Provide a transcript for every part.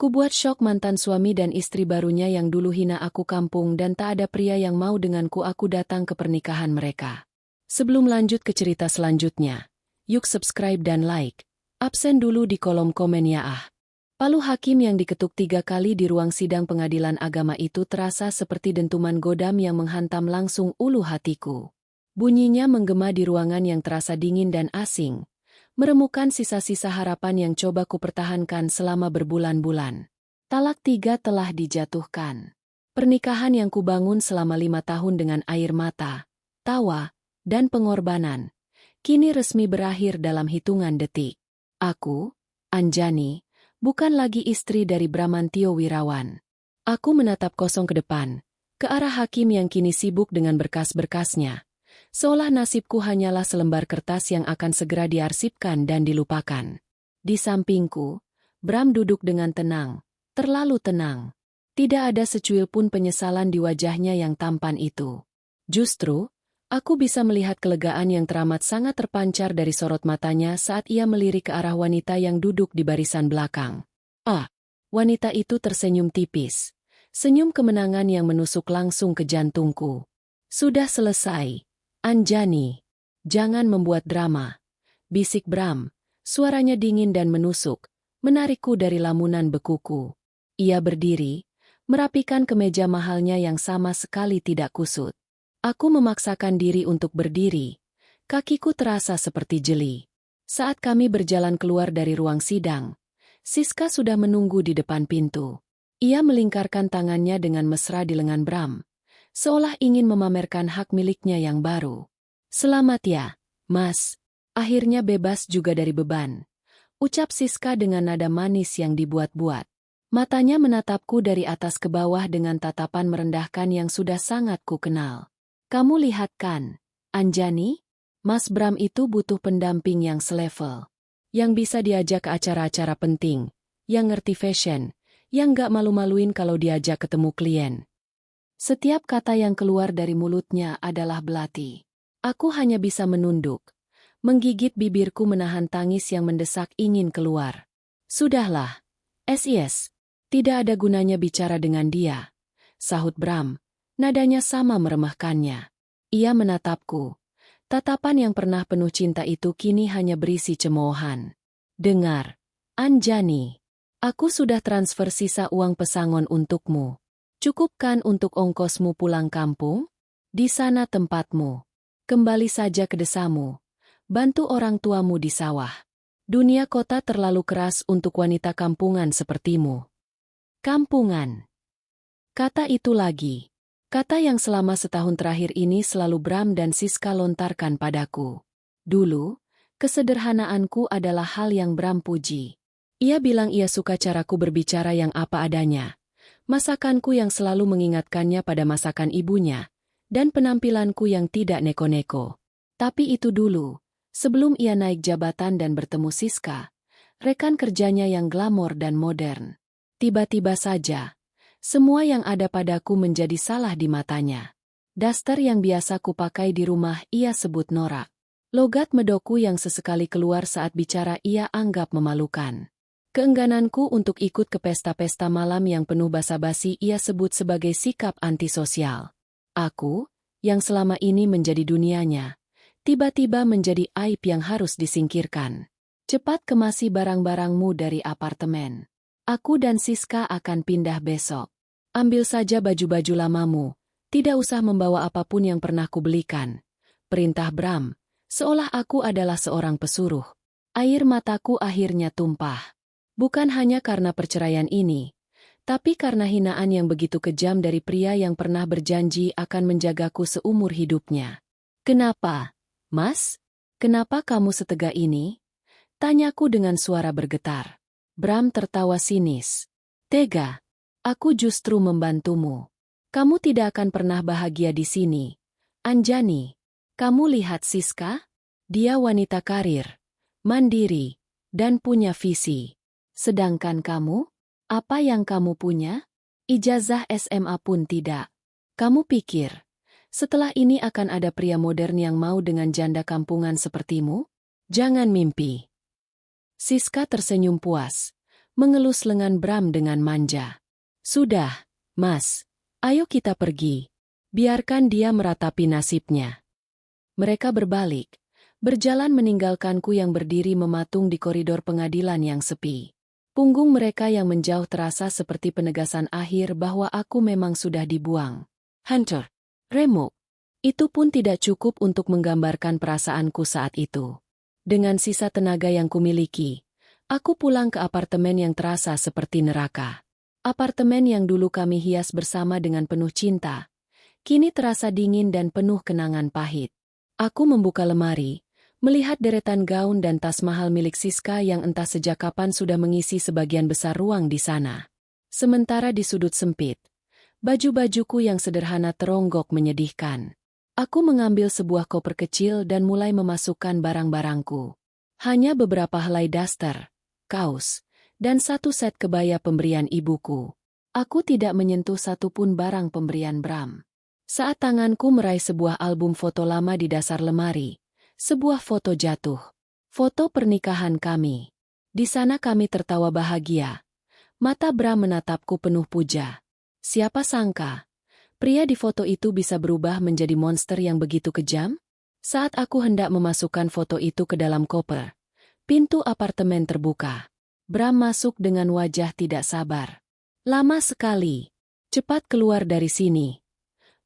Kubuat syok mantan suami dan istri barunya yang dulu hina aku kampung dan tak ada pria yang mau denganku. Aku datang ke pernikahan mereka. Sebelum lanjut ke cerita selanjutnya, yuk subscribe dan like. Absen dulu di kolom komen ya ah. Palu hakim yang diketuk 3 kali di ruang sidang pengadilan agama itu terasa seperti dentuman godam yang menghantam langsung ulu hatiku. Bunyinya menggema di ruangan yang terasa dingin dan asing, meremukan sisa-sisa harapan yang coba kupertahankan selama berbulan-bulan. Talak 3 telah dijatuhkan. Pernikahan yang kubangun selama 5 tahun dengan air mata, tawa, dan pengorbanan, kini resmi berakhir dalam hitungan detik. Aku, Anjani, bukan lagi istri dari Bramantio Wirawan. Aku menatap kosong ke depan, ke arah hakim yang kini sibuk dengan berkas-berkasnya. Seolah nasibku hanyalah selembar kertas yang akan segera diarsipkan dan dilupakan. Di sampingku, Bram duduk dengan tenang, terlalu tenang. Tidak ada secuil pun penyesalan di wajahnya yang tampan itu. Justru, aku bisa melihat kelegaan yang teramat sangat terpancar dari sorot matanya saat ia melirik ke arah wanita yang duduk di barisan belakang. Ah, wanita itu tersenyum tipis. Senyum kemenangan yang menusuk langsung ke jantungku. Sudah selesai. Anjani, jangan membuat drama, bisik Bram, suaranya dingin dan menusuk, menarikku dari lamunan bekuku. Ia berdiri, merapikan kemeja mahalnya yang sama sekali tidak kusut. Aku memaksakan diri untuk berdiri, kakiku terasa seperti jeli. Saat kami berjalan keluar dari ruang sidang, Siska sudah menunggu di depan pintu. Ia melingkarkan tangannya dengan mesra di lengan Bram, seolah ingin memamerkan hak miliknya yang baru. Selamat ya, Mas. Akhirnya bebas juga dari beban. Ucap Siska dengan nada manis yang dibuat-buat. Matanya menatapku dari atas ke bawah dengan tatapan merendahkan yang sudah sangat ku kenal. Kamu lihat kan, Anjani? Mas Bram itu butuh pendamping yang selevel. Yang bisa diajak ke acara-acara penting, yang ngerti fashion, yang gak malu-maluin kalau diajak ketemu klien. Setiap kata yang keluar dari mulutnya adalah belati. Aku hanya bisa menunduk, menggigit bibirku menahan tangis yang mendesak ingin keluar. Sudahlah, SIS, tidak ada gunanya bicara dengan dia, sahut Bram, nadanya sama meremehkannya. Ia menatapku, tatapan yang pernah penuh cinta itu kini hanya berisi cemoohan. Dengar, Anjani, aku sudah transfer sisa uang pesangon untukmu. Cukupkan untuk ongkosmu pulang kampung? Di sana tempatmu. Kembali saja ke desamu. Bantu orang tuamu di sawah. Dunia kota terlalu keras untuk wanita kampungan sepertimu. Kampungan. Kata itu lagi. Kata yang selama setahun terakhir ini selalu Bram dan Siska lontarkan padaku. Dulu, kesederhanaanku adalah hal yang Bram puji. Ia bilang ia suka caraku berbicara yang apa adanya. Masakanku yang selalu mengingatkannya pada masakan ibunya, dan penampilanku yang tidak neko-neko. Tapi itu dulu, sebelum ia naik jabatan dan bertemu Siska, rekan kerjanya yang glamor dan modern. Tiba-tiba saja, semua yang ada padaku menjadi salah di matanya. Daster yang biasa kupakai di rumah ia sebut norak. Logat medoku yang sesekali keluar saat bicara ia anggap memalukan. Keenggananku untuk ikut ke pesta-pesta malam yang penuh basa-basi ia sebut sebagai sikap antisosial. Aku, yang selama ini menjadi dunianya, tiba-tiba menjadi aib yang harus disingkirkan. Cepat kemasi barang-barangmu dari apartemen. Aku dan Siska akan pindah besok. Ambil saja baju-baju lamamu, tidak usah membawa apapun yang pernah kubelikan. Perintah Bram, seolah aku adalah seorang pesuruh. Air mataku akhirnya tumpah. Bukan hanya karena perceraian ini, tapi karena hinaan yang begitu kejam dari pria yang pernah berjanji akan menjagaku seumur hidupnya. Kenapa, Mas? Kenapa kamu setega ini? Tanyaku dengan suara bergetar. Bram tertawa sinis. Tega, aku justru membantumu. Kamu tidak akan pernah bahagia di sini. Anjani, kamu lihat Siska? Dia wanita karir, mandiri, dan punya visi. Sedangkan kamu? Apa yang kamu punya? Ijazah SMA pun tidak. Kamu pikir, setelah ini akan ada pria modern yang mau dengan janda kampungan sepertimu? Jangan mimpi. Siska tersenyum puas, mengelus lengan Bram dengan manja. Sudah, Mas. Ayo kita pergi. Biarkan dia meratapi nasibnya. Mereka berbalik, berjalan meninggalkanku yang berdiri mematung di koridor pengadilan yang sepi. Punggung mereka yang menjauh terasa seperti penegasan akhir bahwa aku memang sudah dibuang. Hancur. Remuk. Itu pun tidak cukup untuk menggambarkan perasaanku saat itu. Dengan sisa tenaga yang kumiliki, aku pulang ke apartemen yang terasa seperti neraka. Apartemen yang dulu kami hias bersama dengan penuh cinta, kini terasa dingin dan penuh kenangan pahit. Aku membuka lemari, melihat deretan gaun dan tas mahal milik Siska yang entah sejak kapan sudah mengisi sebagian besar ruang di sana. Sementara di sudut sempit, baju-bajuku yang sederhana teronggok menyedihkan. Aku mengambil sebuah koper kecil dan mulai memasukkan barang-barangku. Hanya beberapa helai daster, kaos, dan satu set kebaya pemberian ibuku. Aku tidak menyentuh satupun barang pemberian Bram. Saat tanganku meraih sebuah album foto lama di dasar lemari, sebuah foto jatuh. Foto pernikahan kami. Di sana kami tertawa bahagia. Mata Bram menatapku penuh puja. Siapa sangka, pria di foto itu bisa berubah menjadi monster yang begitu kejam? Saat aku hendak memasukkan foto itu ke dalam koper, pintu apartemen terbuka. Bram masuk dengan wajah tidak sabar. Lama sekali. Cepat keluar dari sini.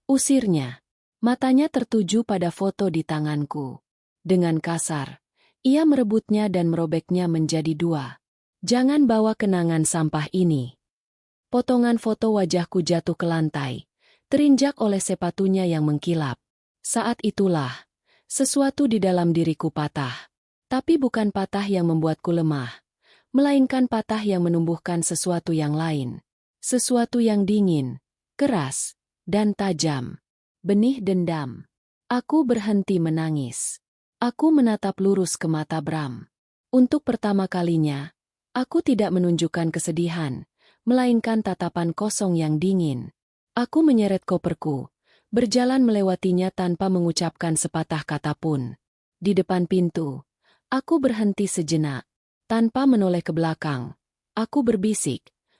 Usirnya. Matanya tertuju pada foto di tanganku. Dengan kasar, ia merebutnya dan merobeknya menjadi dua. Jangan bawa kenangan sampah ini. Potongan foto wajahku jatuh ke lantai, terinjak oleh sepatunya yang mengkilap. Saat itulah, sesuatu di dalam diriku patah. Tapi bukan patah yang membuatku lemah, melainkan patah yang menumbuhkan sesuatu yang lain. Sesuatu yang dingin, keras, dan tajam. Benih dendam. Aku berhenti menangis. Aku menatap lurus ke mata Bram. Untuk pertama kalinya, aku tidak menunjukkan kesedihan, melainkan tatapan kosong yang dingin. Aku menyeret koperku, berjalan melewatinya tanpa mengucapkan sepatah kata pun. Di depan pintu, aku berhenti sejenak. Tanpa menoleh ke belakang, aku berbisik,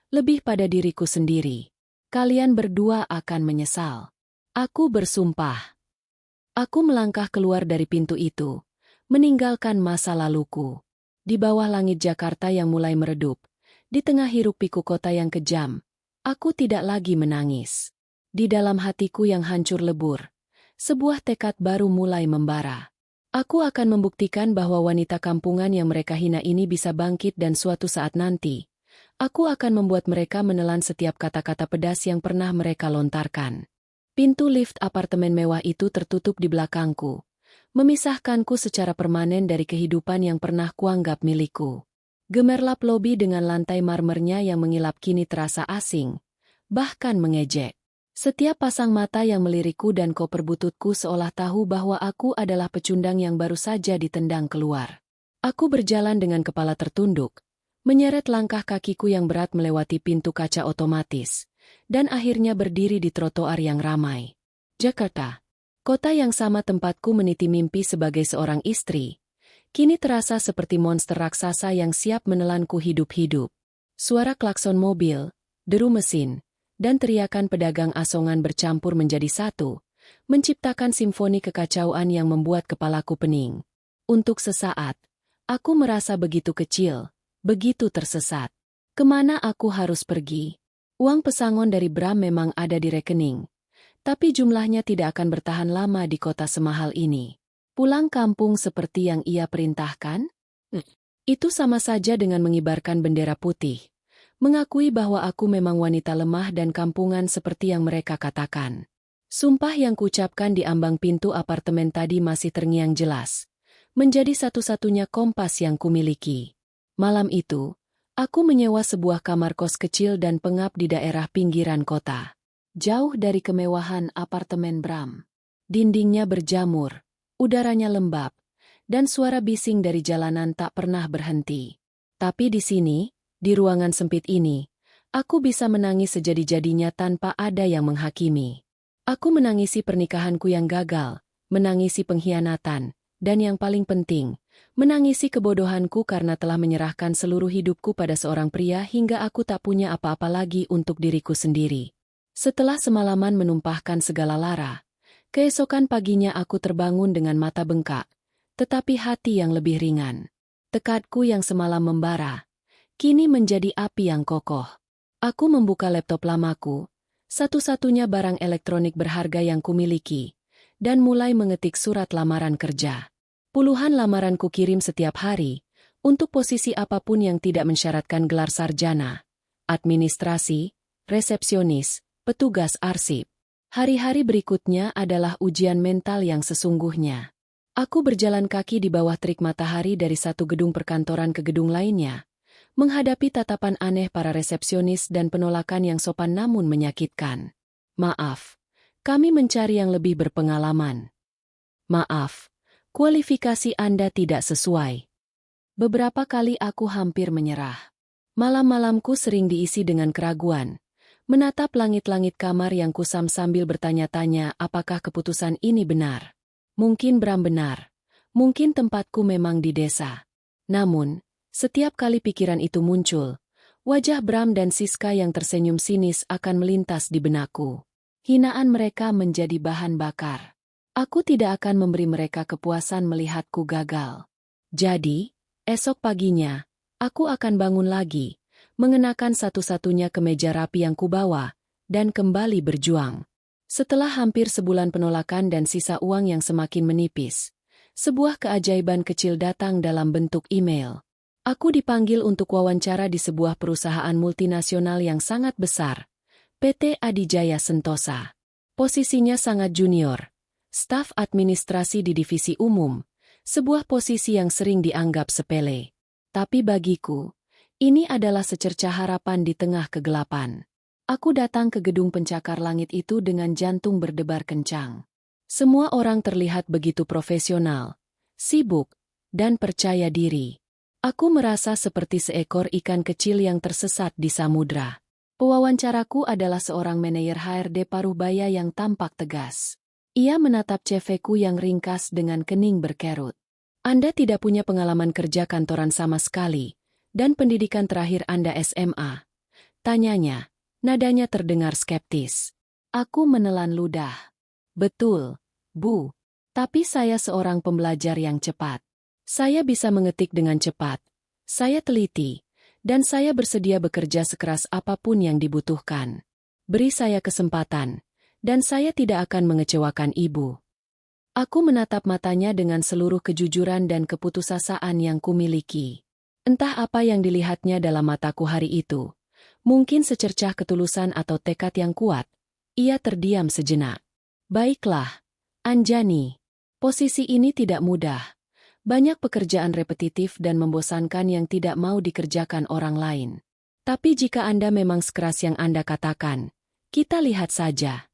lebih pada diriku sendiri. Kalian berdua akan menyesal. Aku bersumpah. Aku melangkah keluar dari pintu itu, meninggalkan masa laluku. Di bawah langit Jakarta yang mulai meredup, di tengah hiruk-pikuk kota yang kejam, aku tidak lagi menangis. Di dalam hatiku yang hancur lebur, sebuah tekad baru mulai membara. Aku akan membuktikan bahwa wanita kampungan yang mereka hina ini bisa bangkit dan suatu saat nanti, aku akan membuat mereka menelan setiap kata-kata pedas yang pernah mereka lontarkan. Pintu lift apartemen mewah itu tertutup di belakangku, memisahkanku secara permanen dari kehidupan yang pernah kuanggap milikku. Gemerlap lobi dengan lantai marmernya yang mengilap kini terasa asing, bahkan mengejek. Setiap pasang mata yang melirikku dan koper bututku seolah tahu bahwa aku adalah pecundang yang baru saja ditendang keluar. Aku berjalan dengan kepala tertunduk, menyeret langkah kakiku yang berat melewati pintu kaca otomatis, dan akhirnya berdiri di trotoar yang ramai. Jakarta, kota yang sama tempatku meniti mimpi sebagai seorang istri, kini terasa seperti monster raksasa yang siap menelanku hidup-hidup. Suara klakson mobil, deru mesin, dan teriakan pedagang asongan bercampur menjadi satu, menciptakan simfoni kekacauan yang membuat kepalaku pening. Untuk sesaat, aku merasa begitu kecil, begitu tersesat. Kemana aku harus pergi? Uang pesangon dari Bram memang ada di rekening, tapi jumlahnya tidak akan bertahan lama di kota semahal ini. Pulang kampung seperti yang ia perintahkan? Itu sama saja dengan mengibarkan bendera putih. Mengakui bahwa aku memang wanita lemah dan kampungan seperti yang mereka katakan. Sumpah yang kuucapkan di ambang pintu apartemen tadi masih terngiang jelas, menjadi satu-satunya kompas yang kumiliki. Malam itu, aku menyewa sebuah kamar kos kecil dan pengap di daerah pinggiran kota, jauh dari kemewahan apartemen Bram. Dindingnya berjamur, udaranya lembab, dan suara bising dari jalanan tak pernah berhenti. Tapi di sini, di ruangan sempit ini, aku bisa menangis sejadi-jadinya tanpa ada yang menghakimi. Aku menangisi pernikahanku yang gagal, menangisi pengkhianatan, dan yang paling penting, menangisi kebodohanku karena telah menyerahkan seluruh hidupku pada seorang pria hingga aku tak punya apa-apa lagi untuk diriku sendiri. Setelah semalaman menumpahkan segala lara, keesokan paginya aku terbangun dengan mata bengkak, tetapi hati yang lebih ringan. Tekadku yang semalam membara, kini menjadi api yang kokoh. Aku membuka laptop lamaku, satu-satunya barang elektronik berharga yang kumiliki, dan mulai mengetik surat lamaran kerja. Puluhan lamaran kukirim setiap hari, untuk posisi apapun yang tidak mensyaratkan gelar sarjana, administrasi, resepsionis, petugas arsip. Hari-hari berikutnya adalah ujian mental yang sesungguhnya. Aku berjalan kaki di bawah terik matahari dari satu gedung perkantoran ke gedung lainnya, menghadapi tatapan aneh para resepsionis dan penolakan yang sopan namun menyakitkan. Maaf, kami mencari yang lebih berpengalaman. Maaf, kualifikasi Anda tidak sesuai. Beberapa kali aku hampir menyerah. Malam-malamku sering diisi dengan keraguan, menatap langit-langit kamar yang kusam sambil bertanya-tanya apakah keputusan ini benar. Mungkin Bram benar, mungkin tempatku memang di desa. Namun, setiap kali pikiran itu muncul, wajah Bram dan Siska yang tersenyum sinis akan melintas di benakku. Hinaan mereka menjadi bahan bakar. Aku tidak akan memberi mereka kepuasan melihatku gagal. Jadi, esok paginya, aku akan bangun lagi, mengenakan satu-satunya kemeja rapi yang kubawa, dan kembali berjuang. Setelah hampir sebulan penolakan dan sisa uang yang semakin menipis, sebuah keajaiban kecil datang dalam bentuk email. Aku dipanggil untuk wawancara di sebuah perusahaan multinasional yang sangat besar, PT Adijaya Sentosa. Posisinya sangat junior, staf administrasi di divisi umum, sebuah posisi yang sering dianggap sepele. Tapi bagiku, ini adalah secercah harapan di tengah kegelapan. Aku datang ke gedung pencakar langit itu dengan jantung berdebar kencang. Semua orang terlihat begitu profesional, sibuk, dan percaya diri. Aku merasa seperti seekor ikan kecil yang tersesat di samudra. Pewawancaraku adalah seorang manajer HRD paruh baya yang tampak tegas. Ia menatap CV-ku yang ringkas dengan kening berkerut. Anda tidak punya pengalaman kerja kantoran sama sekali, dan pendidikan terakhir Anda SMA. Tanyanya, nadanya terdengar skeptis. Aku menelan ludah. Betul, Bu. Tapi saya seorang pembelajar yang cepat. Saya bisa mengetik dengan cepat, saya teliti, dan saya bersedia bekerja sekeras apapun yang dibutuhkan. Beri saya kesempatan, dan saya tidak akan mengecewakan Ibu. Aku menatap matanya dengan seluruh kejujuran dan keputusasaan yang kumiliki. Entah apa yang dilihatnya dalam mataku hari itu, mungkin secercah ketulusan atau tekad yang kuat. Ia terdiam sejenak. Baiklah, Anjani, posisi ini tidak mudah. Banyak pekerjaan repetitif dan membosankan yang tidak mau dikerjakan orang lain. Tapi jika Anda memang sekeras yang Anda katakan, kita lihat saja.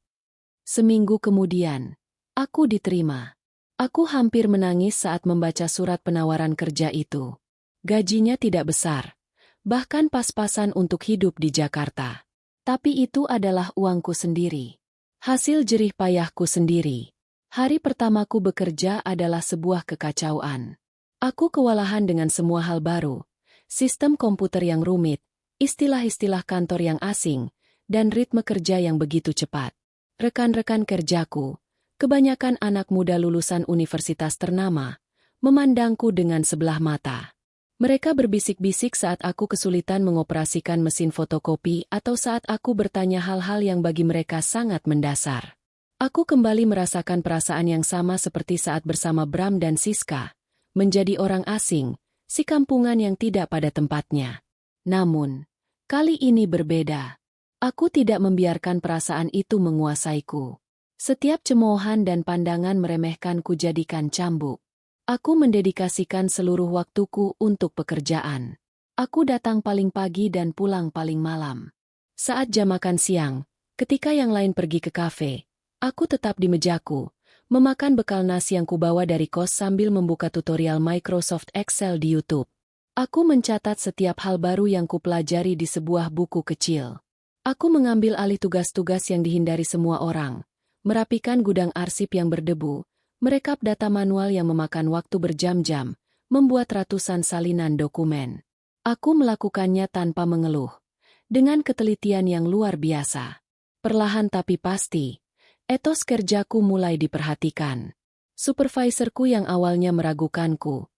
Seminggu kemudian, aku diterima. Aku hampir menangis saat membaca surat penawaran kerja itu. Gajinya tidak besar, bahkan pas-pasan untuk hidup di Jakarta. Tapi itu adalah uangku sendiri. Hasil jerih payahku sendiri. Hari pertamaku bekerja adalah sebuah kekacauan. Aku kewalahan dengan semua hal baru, sistem komputer yang rumit, istilah-istilah kantor yang asing, dan ritme kerja yang begitu cepat. Rekan-rekan kerjaku, kebanyakan anak muda lulusan universitas ternama, memandangku dengan sebelah mata. Mereka berbisik-bisik saat aku kesulitan mengoperasikan mesin fotokopi atau saat aku bertanya hal-hal yang bagi mereka sangat mendasar. Aku kembali merasakan perasaan yang sama seperti saat bersama Bram dan Siska, menjadi orang asing, si kampungan yang tidak pada tempatnya. Namun, kali ini berbeda. Aku tidak membiarkan perasaan itu menguasaiku. Setiap cemoohan dan pandangan meremehkanku jadikan cambuk. Aku mendedikasikan seluruh waktuku untuk pekerjaan. Aku datang paling pagi dan pulang paling malam. Saat jam makan siang, ketika yang lain pergi ke kafe, aku tetap di mejaku, memakan bekal nasi yang kubawa dari kos sambil membuka tutorial Microsoft Excel di YouTube. Aku mencatat setiap hal baru yang kupelajari di sebuah buku kecil. Aku mengambil alih tugas-tugas yang dihindari semua orang, merapikan gudang arsip yang berdebu, merekap data manual yang memakan waktu berjam-jam, membuat ratusan salinan dokumen. Aku melakukannya tanpa mengeluh, dengan ketelitian yang luar biasa. Perlahan tapi pasti, etos kerjaku mulai diperhatikan. Supervisorku yang awalnya meragukanku,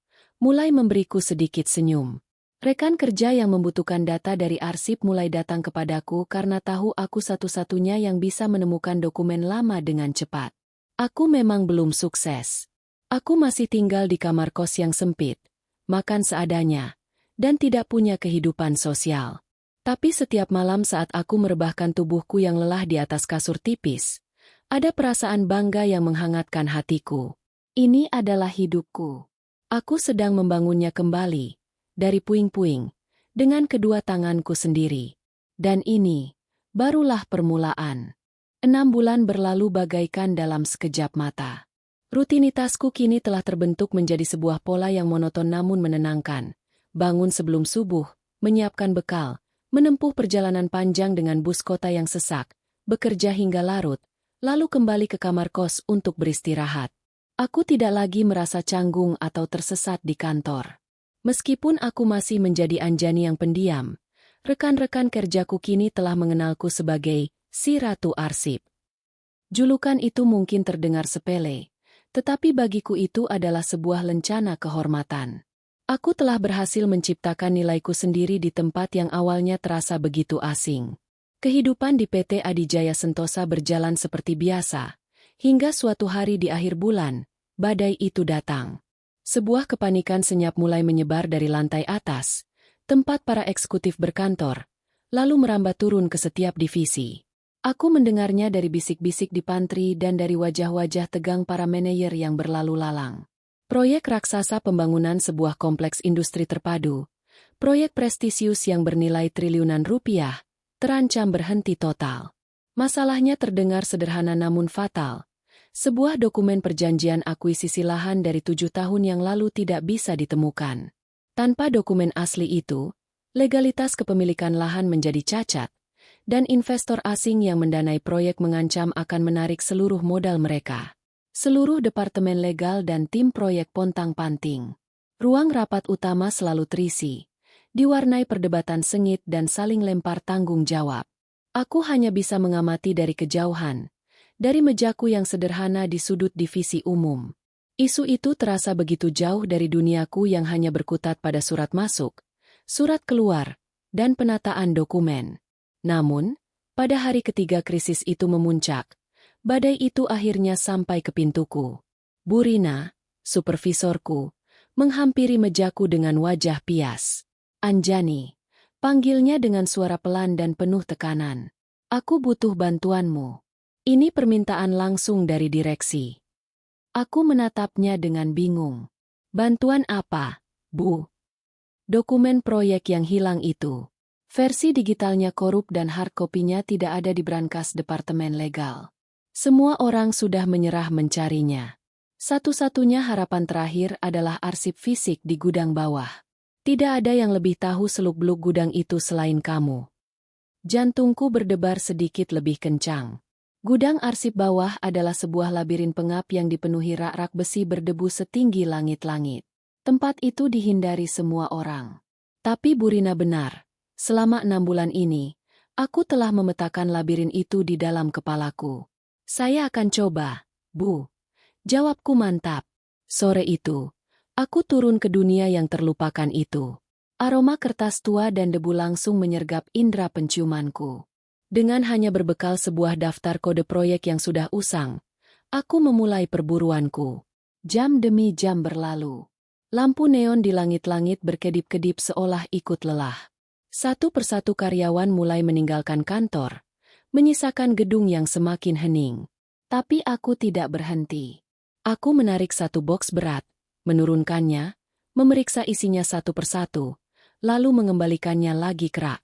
mulai memberiku sedikit senyum. Rekan kerja yang membutuhkan data dari arsip mulai datang kepadaku karena tahu aku satu-satunya yang bisa menemukan dokumen lama dengan cepat. Aku memang belum sukses. Aku masih tinggal di kamar kos yang sempit, makan seadanya, dan tidak punya kehidupan sosial. Tapi setiap malam saat aku merebahkan tubuhku yang lelah di atas kasur tipis, ada perasaan bangga yang menghangatkan hatiku. Ini adalah hidupku. Aku sedang membangunnya kembali, dari puing-puing, dengan kedua tanganku sendiri. Dan ini, barulah permulaan. 6 bulan berlalu bagaikan dalam sekejap mata. Rutinitasku kini telah terbentuk menjadi sebuah pola yang monoton namun menenangkan. Bangun sebelum subuh, menyiapkan bekal, menempuh perjalanan panjang dengan bus kota yang sesak, bekerja hingga larut, lalu kembali ke kamar kos untuk beristirahat. Aku tidak lagi merasa canggung atau tersesat di kantor. Meskipun aku masih menjadi Anjani yang pendiam, rekan-rekan kerjaku kini telah mengenalku sebagai si Ratu Arsip. Julukan itu mungkin terdengar sepele, tetapi bagiku itu adalah sebuah lencana kehormatan. Aku telah berhasil menciptakan nilaiku sendiri di tempat yang awalnya terasa begitu asing. Kehidupan di PT Adijaya Sentosa berjalan seperti biasa, hingga suatu hari di akhir bulan, badai itu datang. Sebuah kepanikan senyap mulai menyebar dari lantai atas, tempat para eksekutif berkantor, lalu merambat turun ke setiap divisi. Aku mendengarnya dari bisik-bisik di pantry dan dari wajah-wajah tegang para manajer yang berlalu lalang. Proyek raksasa pembangunan sebuah kompleks industri terpadu, proyek prestisius yang bernilai triliunan rupiah, terancam berhenti total. Masalahnya terdengar sederhana namun fatal. Sebuah dokumen perjanjian akuisisi lahan dari 7 tahun yang lalu tidak bisa ditemukan. Tanpa dokumen asli itu, legalitas kepemilikan lahan menjadi cacat, dan investor asing yang mendanai proyek mengancam akan menarik seluruh modal mereka. Seluruh departemen legal dan tim proyek pontang-panting. Ruang rapat utama selalu terisi, diwarnai perdebatan sengit dan saling lempar tanggung jawab. Aku hanya bisa mengamati dari kejauhan, dari mejaku yang sederhana di sudut divisi umum. Isu itu terasa begitu jauh dari duniaku yang hanya berkutat pada surat masuk, surat keluar, dan penataan dokumen. Namun, pada hari ketiga krisis itu memuncak, badai itu akhirnya sampai ke pintuku. Bu Rina, supervisorku, menghampiri mejaku dengan wajah pias. Anjani, panggilnya dengan suara pelan dan penuh tekanan. Aku butuh bantuanmu. Ini permintaan langsung dari direksi. Aku menatapnya dengan bingung. Bantuan apa, Bu? Dokumen proyek yang hilang itu. Versi digitalnya korup dan hard copy-nya tidak ada di brankas Departemen Legal. Semua orang sudah menyerah mencarinya. Satu-satunya harapan terakhir adalah arsip fisik di gudang bawah. Tidak ada yang lebih tahu seluk-beluk gudang itu selain kamu. Jantungku berdebar sedikit lebih kencang. Gudang arsip bawah adalah sebuah labirin pengap yang dipenuhi rak-rak besi berdebu setinggi langit-langit. Tempat itu dihindari semua orang. Tapi Bu Rina benar. Selama 6 bulan ini, aku telah memetakan labirin itu di dalam kepalaku. Saya akan coba, Bu. Jawabku mantap. Sore itu, aku turun ke dunia yang terlupakan itu. Aroma kertas tua dan debu langsung menyergap indera penciumanku. Dengan hanya berbekal sebuah daftar kode proyek yang sudah usang, aku memulai perburuanku. Jam demi jam berlalu. Lampu neon di langit-langit berkedip-kedip seolah ikut lelah. Satu persatu karyawan mulai meninggalkan kantor, menyisakan gedung yang semakin hening. Tapi aku tidak berhenti. Aku menarik satu boks berat, menurunkannya, memeriksa isinya satu persatu, lalu mengembalikannya lagi ke rak.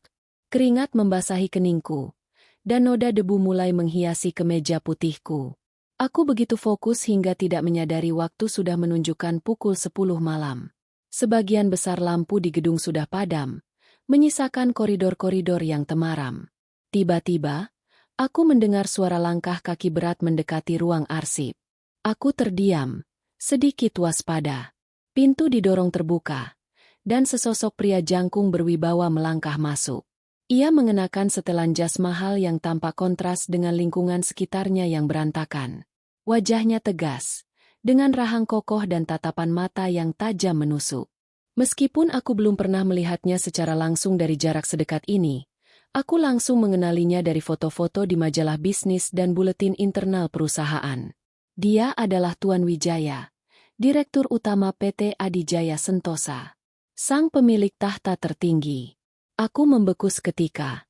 Keringat membasahi keningku, dan noda debu mulai menghiasi kemeja putihku. Aku begitu fokus hingga tidak menyadari waktu sudah menunjukkan pukul 10 malam. Sebagian besar lampu di gedung sudah padam, menyisakan koridor-koridor yang temaram. Tiba-tiba, aku mendengar suara langkah kaki berat mendekati ruang arsip. Aku terdiam, sedikit waspada. Pintu didorong terbuka, dan sesosok pria jangkung berwibawa melangkah masuk. Ia mengenakan setelan jas mahal yang tampak kontras dengan lingkungan sekitarnya yang berantakan. Wajahnya tegas, dengan rahang kokoh dan tatapan mata yang tajam menusuk. Meskipun aku belum pernah melihatnya secara langsung dari jarak sedekat ini, aku langsung mengenalinya dari foto-foto di majalah bisnis dan buletin internal perusahaan. Dia adalah Tuan Wijaya, Direktur Utama PT Adijaya Sentosa, sang pemilik tahta tertinggi. Aku membeku seketika.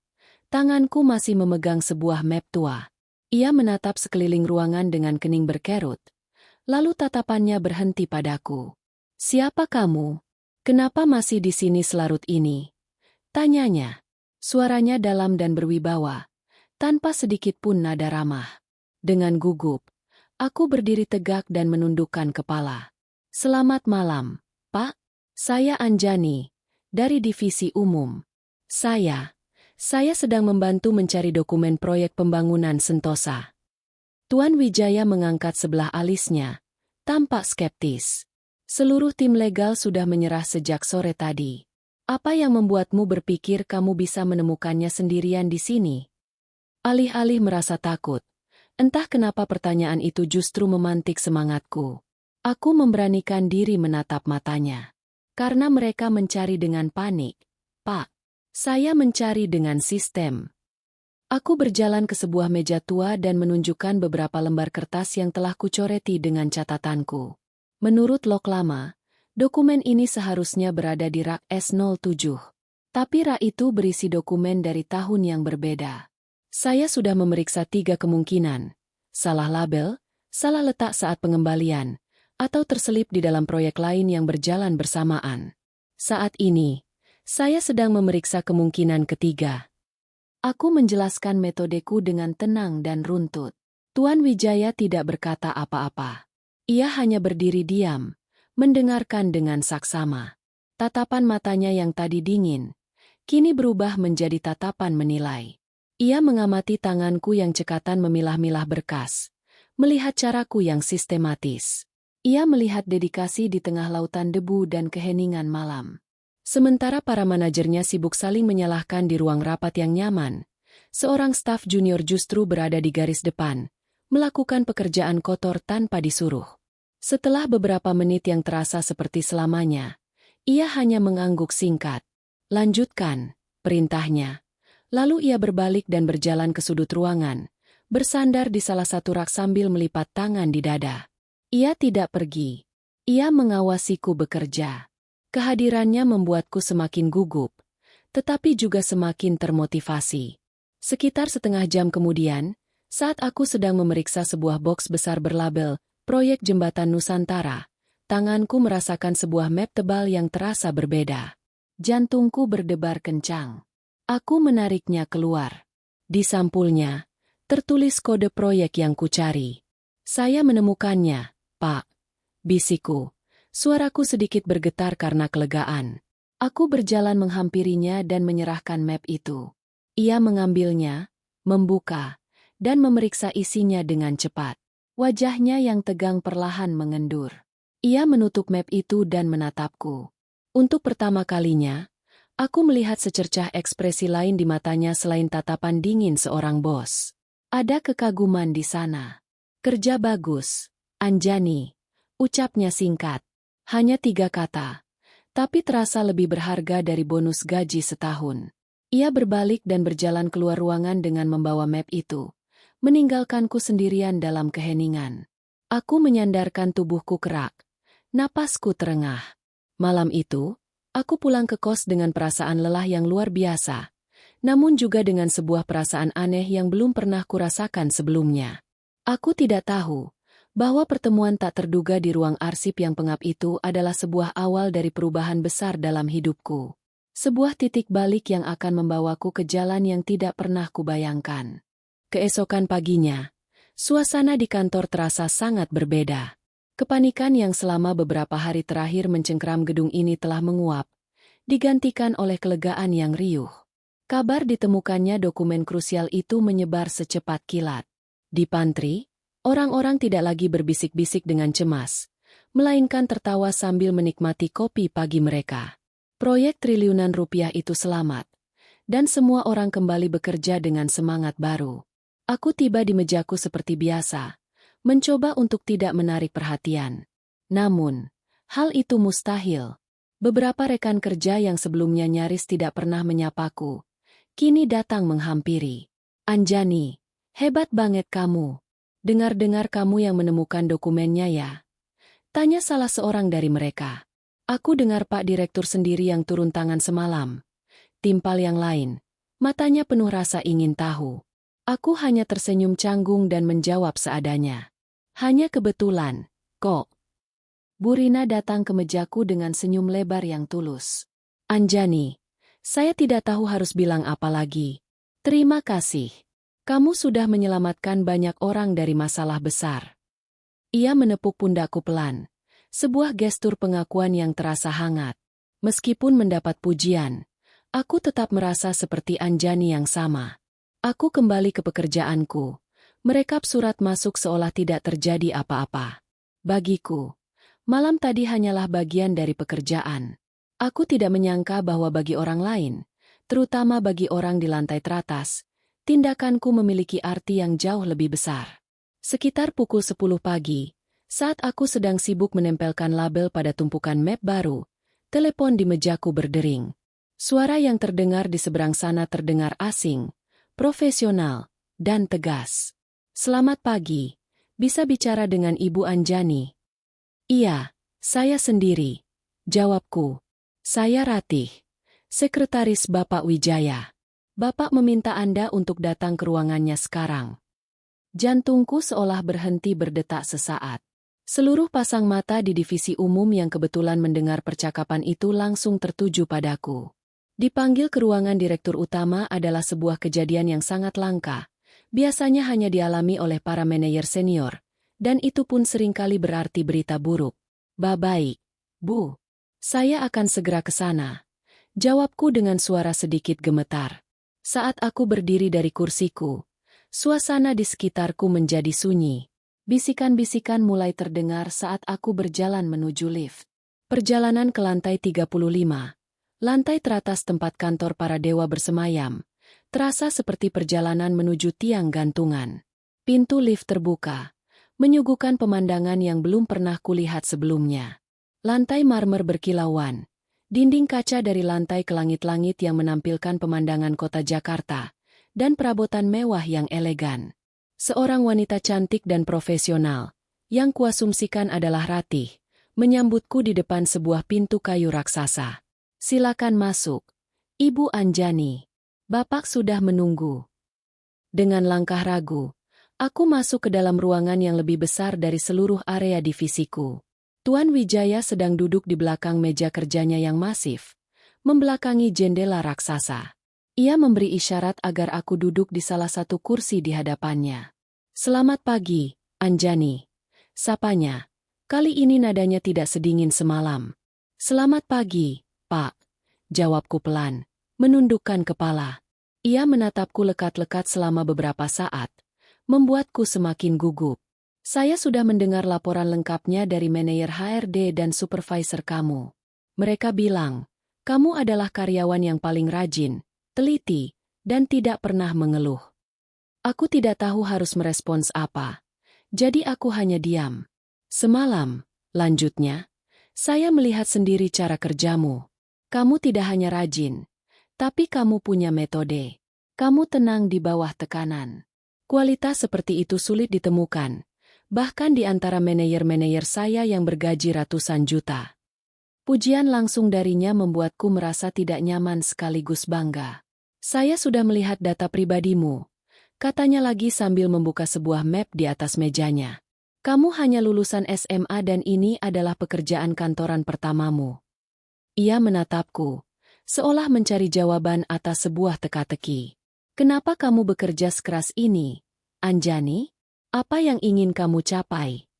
Tanganku masih memegang sebuah map tua. Ia menatap sekeliling ruangan dengan kening berkerut. Lalu tatapannya berhenti padaku. "Siapa kamu? Kenapa masih di sini selarut ini?" tanyanya. Suaranya dalam dan berwibawa, tanpa sedikit pun nada ramah. Dengan gugup, aku berdiri tegak dan menundukkan kepala. "Selamat malam, Pak. Saya Anjani, dari Divisi Umum. Saya sedang membantu mencari dokumen proyek pembangunan Sentosa." Tuan Wijaya mengangkat sebelah alisnya, tampak skeptis. "Seluruh tim legal sudah menyerah sejak sore tadi. Apa yang membuatmu berpikir kamu bisa menemukannya sendirian di sini?" Alih-alih merasa takut, entah kenapa pertanyaan itu justru memantik semangatku. Aku memberanikan diri menatap matanya. "Karena mereka mencari dengan panik, Pak. Saya mencari dengan sistem." Aku berjalan ke sebuah meja tua dan menunjukkan beberapa lembar kertas yang telah kucoreti dengan catatanku. Menurut log lama, dokumen ini seharusnya berada di rak S07. Tapi rak itu berisi dokumen dari tahun yang berbeda. Saya sudah memeriksa 3 kemungkinan. Salah label, salah letak saat pengembalian, atau terselip di dalam proyek lain yang berjalan bersamaan. Saat ini, saya sedang memeriksa kemungkinan ketiga. Aku menjelaskan metodeku dengan tenang dan runtut. Tuan Wijaya tidak berkata apa-apa. Ia hanya berdiri diam, mendengarkan dengan saksama. Tatapan matanya yang tadi dingin, kini berubah menjadi tatapan menilai. Ia mengamati tanganku yang cekatan memilah-milah berkas, melihat caraku yang sistematis. Ia melihat dedikasi di tengah lautan debu dan keheningan malam. Sementara para manajernya sibuk saling menyalahkan di ruang rapat yang nyaman, seorang staf junior justru berada di garis depan, melakukan pekerjaan kotor tanpa disuruh. Setelah beberapa menit yang terasa seperti selamanya, ia hanya mengangguk singkat. "Lanjutkan," perintahnya. Lalu ia berbalik dan berjalan ke sudut ruangan, bersandar di salah satu rak sambil melipat tangan di dada. Ia tidak pergi. Ia mengawasiku bekerja. Kehadirannya membuatku semakin gugup, tetapi juga semakin termotivasi. Sekitar setengah jam kemudian, saat aku sedang memeriksa sebuah boks besar berlabel Proyek Jembatan Nusantara, tanganku merasakan sebuah map tebal yang terasa berbeda. Jantungku berdebar kencang. Aku menariknya keluar. Di sampulnya, tertulis kode proyek yang kucari. "Saya menemukannya, Pak," bisikku. Suaraku sedikit bergetar karena kelegaan. Aku berjalan menghampirinya dan menyerahkan map itu. Ia mengambilnya, membuka, dan memeriksa isinya dengan cepat. Wajahnya yang tegang perlahan mengendur. Ia menutup map itu dan menatapku. Untuk pertama kalinya, aku melihat secercah ekspresi lain di matanya selain tatapan dingin seorang bos. Ada kekaguman di sana. "Kerja bagus, Anjani," ucapnya singkat. Hanya 3 kata, tapi terasa lebih berharga dari bonus gaji setahun. Ia berbalik dan berjalan keluar ruangan dengan membawa map itu, meninggalkanku sendirian dalam keheningan. Aku menyandarkan tubuhku kerak, napasku terengah. Malam itu, aku pulang ke kos dengan perasaan lelah yang luar biasa, namun juga dengan sebuah perasaan aneh yang belum pernah kurasakan sebelumnya. Aku tidak tahu bahwa pertemuan tak terduga di ruang arsip yang pengap itu adalah sebuah awal dari perubahan besar dalam hidupku. Sebuah titik balik yang akan membawaku ke jalan yang tidak pernah kubayangkan. Keesokan paginya, suasana di kantor terasa sangat berbeda. Kepanikan yang selama beberapa hari terakhir mencengkeram gedung ini telah menguap, digantikan oleh kelegaan yang riuh. Kabar ditemukannya dokumen krusial itu menyebar secepat kilat. Di pantry, orang-orang tidak lagi berbisik-bisik dengan cemas. melainkan tertawa sambil menikmati kopi pagi mereka. Proyek triliunan rupiah itu selamat, dan semua orang kembali bekerja dengan semangat baru. Aku tiba di mejaku seperti biasa, mencoba untuk tidak menarik perhatian. Namun, hal itu mustahil. Beberapa rekan kerja yang sebelumnya nyaris tidak pernah menyapaku, kini datang menghampiri. "Anjani, hebat banget kamu. Dengar-dengar kamu yang menemukan dokumennya ya?" Tanya salah seorang dari mereka. "Aku dengar Pak Direktur sendiri yang turun tangan semalam." Timpal yang lain, matanya penuh rasa ingin tahu. Aku hanya tersenyum canggung dan menjawab seadanya. "Hanya kebetulan, kok." Bu Rina datang ke mejaku dengan senyum lebar yang tulus. "Anjani, saya tidak tahu harus bilang apa lagi. Terima kasih. Kamu sudah menyelamatkan banyak orang dari masalah besar." Ia menepuk pundakku pelan. Sebuah gestur pengakuan yang terasa hangat. Meskipun mendapat pujian, aku tetap merasa seperti Anjani yang sama. Aku kembali ke pekerjaanku. Merekap surat masuk seolah tidak terjadi apa-apa. Bagiku, malam tadi hanyalah bagian dari pekerjaan. Aku tidak menyangka bahwa bagi orang lain, terutama bagi orang di lantai teratas, tindakanku memiliki arti yang jauh lebih besar. Sekitar pukul 10 pagi, saat aku sedang sibuk menempelkan label pada tumpukan map baru, telepon di mejaku berdering. Suara yang terdengar di seberang sana terdengar asing, profesional, dan tegas. "Selamat pagi, bisa bicara dengan Ibu Anjani?" "Iya, saya sendiri," jawabku. "Saya Ratih, sekretaris Bapak Wijaya. Bapak meminta Anda untuk datang ke ruangannya sekarang." Jantungku seolah berhenti berdetak sesaat. Seluruh pasang mata di divisi umum yang kebetulan mendengar percakapan itu langsung tertuju padaku. Dipanggil ke ruangan direktur utama adalah sebuah kejadian yang sangat langka. Biasanya hanya dialami oleh para manajer senior, dan itu pun seringkali berarti berita buruk. "Baik, Bu. Saya akan segera ke sana," jawabku dengan suara sedikit gemetar. Saat aku berdiri dari kursiku, suasana di sekitarku menjadi sunyi. Bisikan-bisikan mulai terdengar saat aku berjalan menuju lift. Perjalanan ke lantai 35, lantai teratas tempat kantor para dewa bersemayam, terasa seperti perjalanan menuju tiang gantungan. Pintu lift terbuka, menyuguhkan pemandangan yang belum pernah kulihat sebelumnya. Lantai marmer berkilauan, dinding kaca dari lantai ke langit-langit yang menampilkan pemandangan kota Jakarta, dan perabotan mewah yang elegan. Seorang wanita cantik dan profesional, yang kuasumsikan adalah Ratih, menyambutku di depan sebuah pintu kayu raksasa. "Silakan masuk, Ibu Anjani. Bapak sudah menunggu." Dengan langkah ragu, aku masuk ke dalam ruangan yang lebih besar dari seluruh area divisiku. Tuan Wijaya sedang duduk di belakang meja kerjanya yang masif, membelakangi jendela raksasa. Ia memberi isyarat agar aku duduk di salah satu kursi di hadapannya. "Selamat pagi, Anjani," sapanya. Kali ini nadanya tidak sedingin semalam. "Selamat pagi, Pak," jawabku pelan, menundukkan kepala. Ia menatapku lekat-lekat selama beberapa saat, membuatku semakin gugup. "Saya sudah mendengar laporan lengkapnya dari manajer HRD dan supervisor kamu. Mereka bilang, kamu adalah karyawan yang paling rajin, teliti, dan tidak pernah mengeluh." Aku tidak tahu harus merespons apa, jadi aku hanya diam. "Semalam," lanjutnya, "saya melihat sendiri cara kerjamu. Kamu tidak hanya rajin, tapi kamu punya metode. Kamu tenang di bawah tekanan. Kualitas seperti itu sulit ditemukan, bahkan di antara manajer-manajer saya yang bergaji ratusan juta." Pujian langsung darinya membuatku merasa tidak nyaman sekaligus bangga. "Saya sudah melihat data pribadimu," katanya lagi sambil membuka sebuah map di atas mejanya. "Kamu hanya lulusan SMA dan ini adalah pekerjaan kantoran pertamamu." Ia menatapku, seolah mencari jawaban atas sebuah teka-teki. "Kenapa kamu bekerja sekeras ini, Anjani? Apa yang ingin kamu capai?"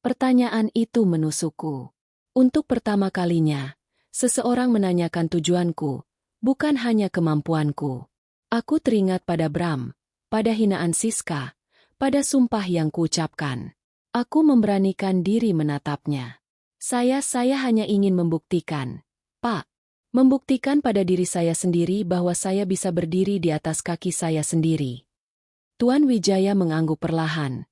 Pertanyaan itu menusukku. Untuk pertama kalinya, seseorang menanyakan tujuanku, bukan hanya kemampuanku. Aku teringat pada Bram, pada hinaan Siska, pada sumpah yang kuucapkan. Aku memberanikan diri menatapnya. Saya hanya ingin membuktikan, Pak. Membuktikan pada diri saya sendiri bahwa saya bisa berdiri di atas kaki saya sendiri. Tuan Wijaya mengangguk perlahan.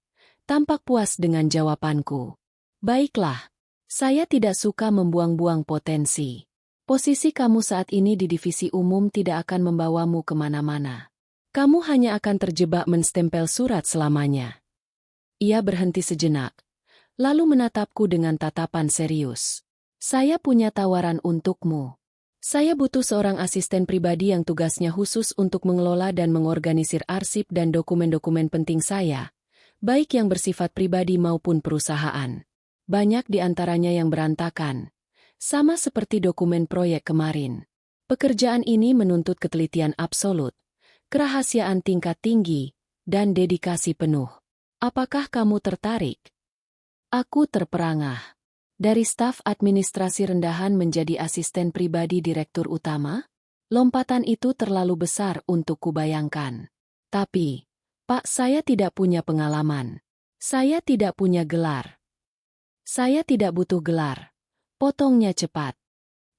Tampak puas dengan jawabanku. Baiklah. Saya tidak suka membuang-buang potensi. Posisi kamu saat ini di divisi umum tidak akan membawamu kemana-mana. Kamu hanya akan terjebak menstempel surat selamanya. Ia berhenti sejenak, lalu menatapku dengan tatapan serius. Saya punya tawaran untukmu. Saya butuh seorang asisten pribadi yang tugasnya khusus untuk mengelola dan mengorganisir arsip dan dokumen-dokumen penting saya, baik yang bersifat pribadi maupun perusahaan. Banyak di antaranya yang berantakan, sama seperti dokumen proyek kemarin. Pekerjaan ini menuntut ketelitian absolut, kerahasiaan tingkat tinggi, dan dedikasi penuh. Apakah kamu tertarik? Aku terperangah. Dari staf administrasi rendahan menjadi asisten pribadi direktur utama? Lompatan itu terlalu besar untuk kubayangkan. Tapi, Pak, saya tidak punya pengalaman. Saya tidak punya gelar. Saya tidak butuh gelar. Potongnya cepat.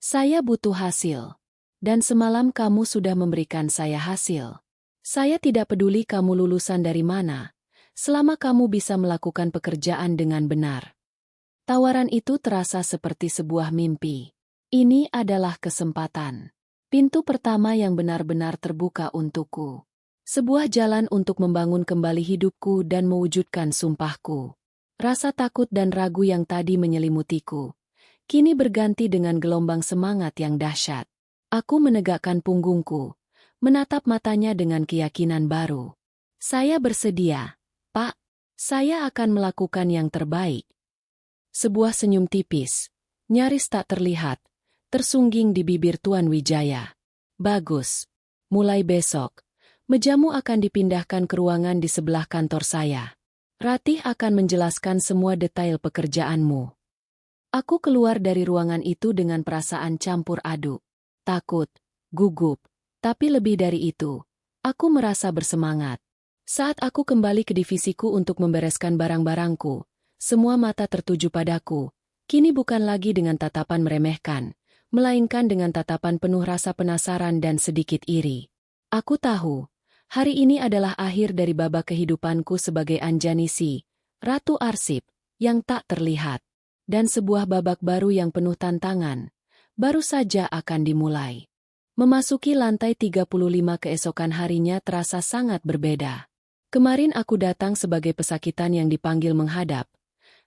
Saya butuh hasil. Dan semalam kamu sudah memberikan saya hasil. Saya tidak peduli kamu lulusan dari mana, selama kamu bisa melakukan pekerjaan dengan benar. Tawaran itu terasa seperti sebuah mimpi. Ini adalah kesempatan. Pintu pertama yang benar-benar terbuka untukku. Sebuah jalan untuk membangun kembali hidupku dan mewujudkan sumpahku. Rasa takut dan ragu yang tadi menyelimutiku, kini berganti dengan gelombang semangat yang dahsyat. Aku menegakkan punggungku, menatap matanya dengan keyakinan baru. Saya bersedia, Pak. Saya akan melakukan yang terbaik. Sebuah senyum tipis, nyaris tak terlihat, tersungging di bibir Tuan Wijaya. Bagus. Mulai besok, mejamu akan dipindahkan ke ruangan di sebelah kantor saya. Ratih akan menjelaskan semua detail pekerjaanmu. Aku keluar dari ruangan itu dengan perasaan campur aduk. Takut, gugup, tapi lebih dari itu, aku merasa bersemangat. Saat aku kembali ke divisiku untuk membereskan barang-barangku, semua mata tertuju padaku, kini bukan lagi dengan tatapan meremehkan, melainkan dengan tatapan penuh rasa penasaran dan sedikit iri. Aku tahu, hari ini adalah akhir dari babak kehidupanku sebagai Anjanisi, Ratu Arsip, yang tak terlihat. Dan sebuah babak baru yang penuh tantangan, baru saja akan dimulai. Memasuki lantai 35 keesokan harinya terasa sangat berbeda. Kemarin aku datang sebagai pesakitan yang dipanggil menghadap.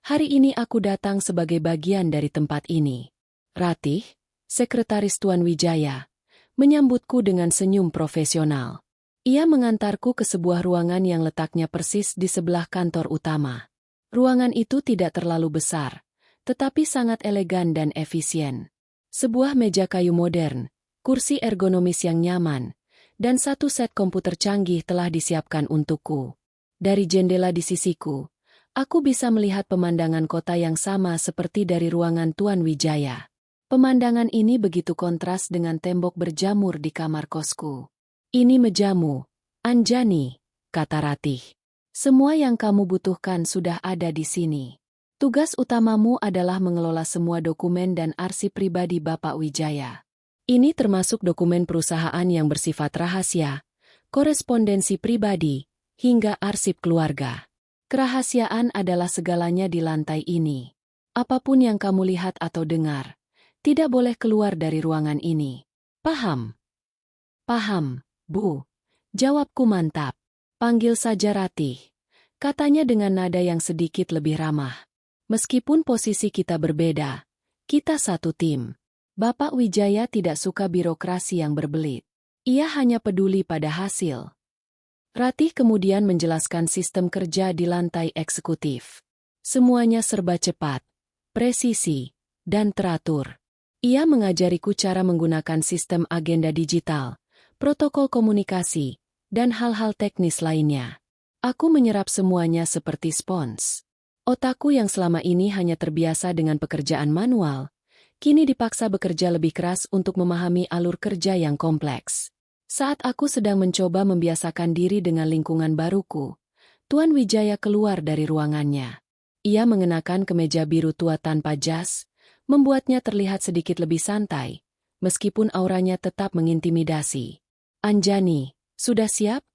Hari ini aku datang sebagai bagian dari tempat ini. Ratih, sekretaris Tuan Wijaya, menyambutku dengan senyum profesional. Ia mengantarku ke sebuah ruangan yang letaknya persis di sebelah kantor utama. Ruangan itu tidak terlalu besar, tetapi sangat elegan dan efisien. Sebuah meja kayu modern, kursi ergonomis yang nyaman, dan satu set komputer canggih telah disiapkan untukku. Dari jendela di sisiku, aku bisa melihat pemandangan kota yang sama seperti dari ruangan Tuan Wijaya. Pemandangan ini begitu kontras dengan tembok berjamur di kamar kosku. Ini mejamu, Anjani, kata Ratih. Semua yang kamu butuhkan sudah ada di sini. Tugas utamamu adalah mengelola semua dokumen dan arsip pribadi Bapak Wijaya. Ini termasuk dokumen perusahaan yang bersifat rahasia, korespondensi pribadi, hingga arsip keluarga. Kerahasiaan adalah segalanya di lantai ini. Apapun yang kamu lihat atau dengar, tidak boleh keluar dari ruangan ini. Paham? Paham, Bu. Jawabku mantap. Panggil saja Ratih. Katanya dengan nada yang sedikit lebih ramah. Meskipun posisi kita berbeda, kita satu tim. Bapak Wijaya tidak suka birokrasi yang berbelit. Ia hanya peduli pada hasil. Ratih kemudian menjelaskan sistem kerja di lantai eksekutif. Semuanya serba cepat, presisi, dan teratur. Ia mengajariku cara menggunakan sistem agenda digital, protokol komunikasi, dan hal-hal teknis lainnya. Aku menyerap semuanya seperti spons. Otakku yang selama ini hanya terbiasa dengan pekerjaan manual, kini dipaksa bekerja lebih keras untuk memahami alur kerja yang kompleks. Saat aku sedang mencoba membiasakan diri dengan lingkungan baruku, Tuan Wijaya keluar dari ruangannya. Ia mengenakan kemeja biru tua tanpa jas, membuatnya terlihat sedikit lebih santai, meskipun auranya tetap mengintimidasi. "Anjani, sudah siap?"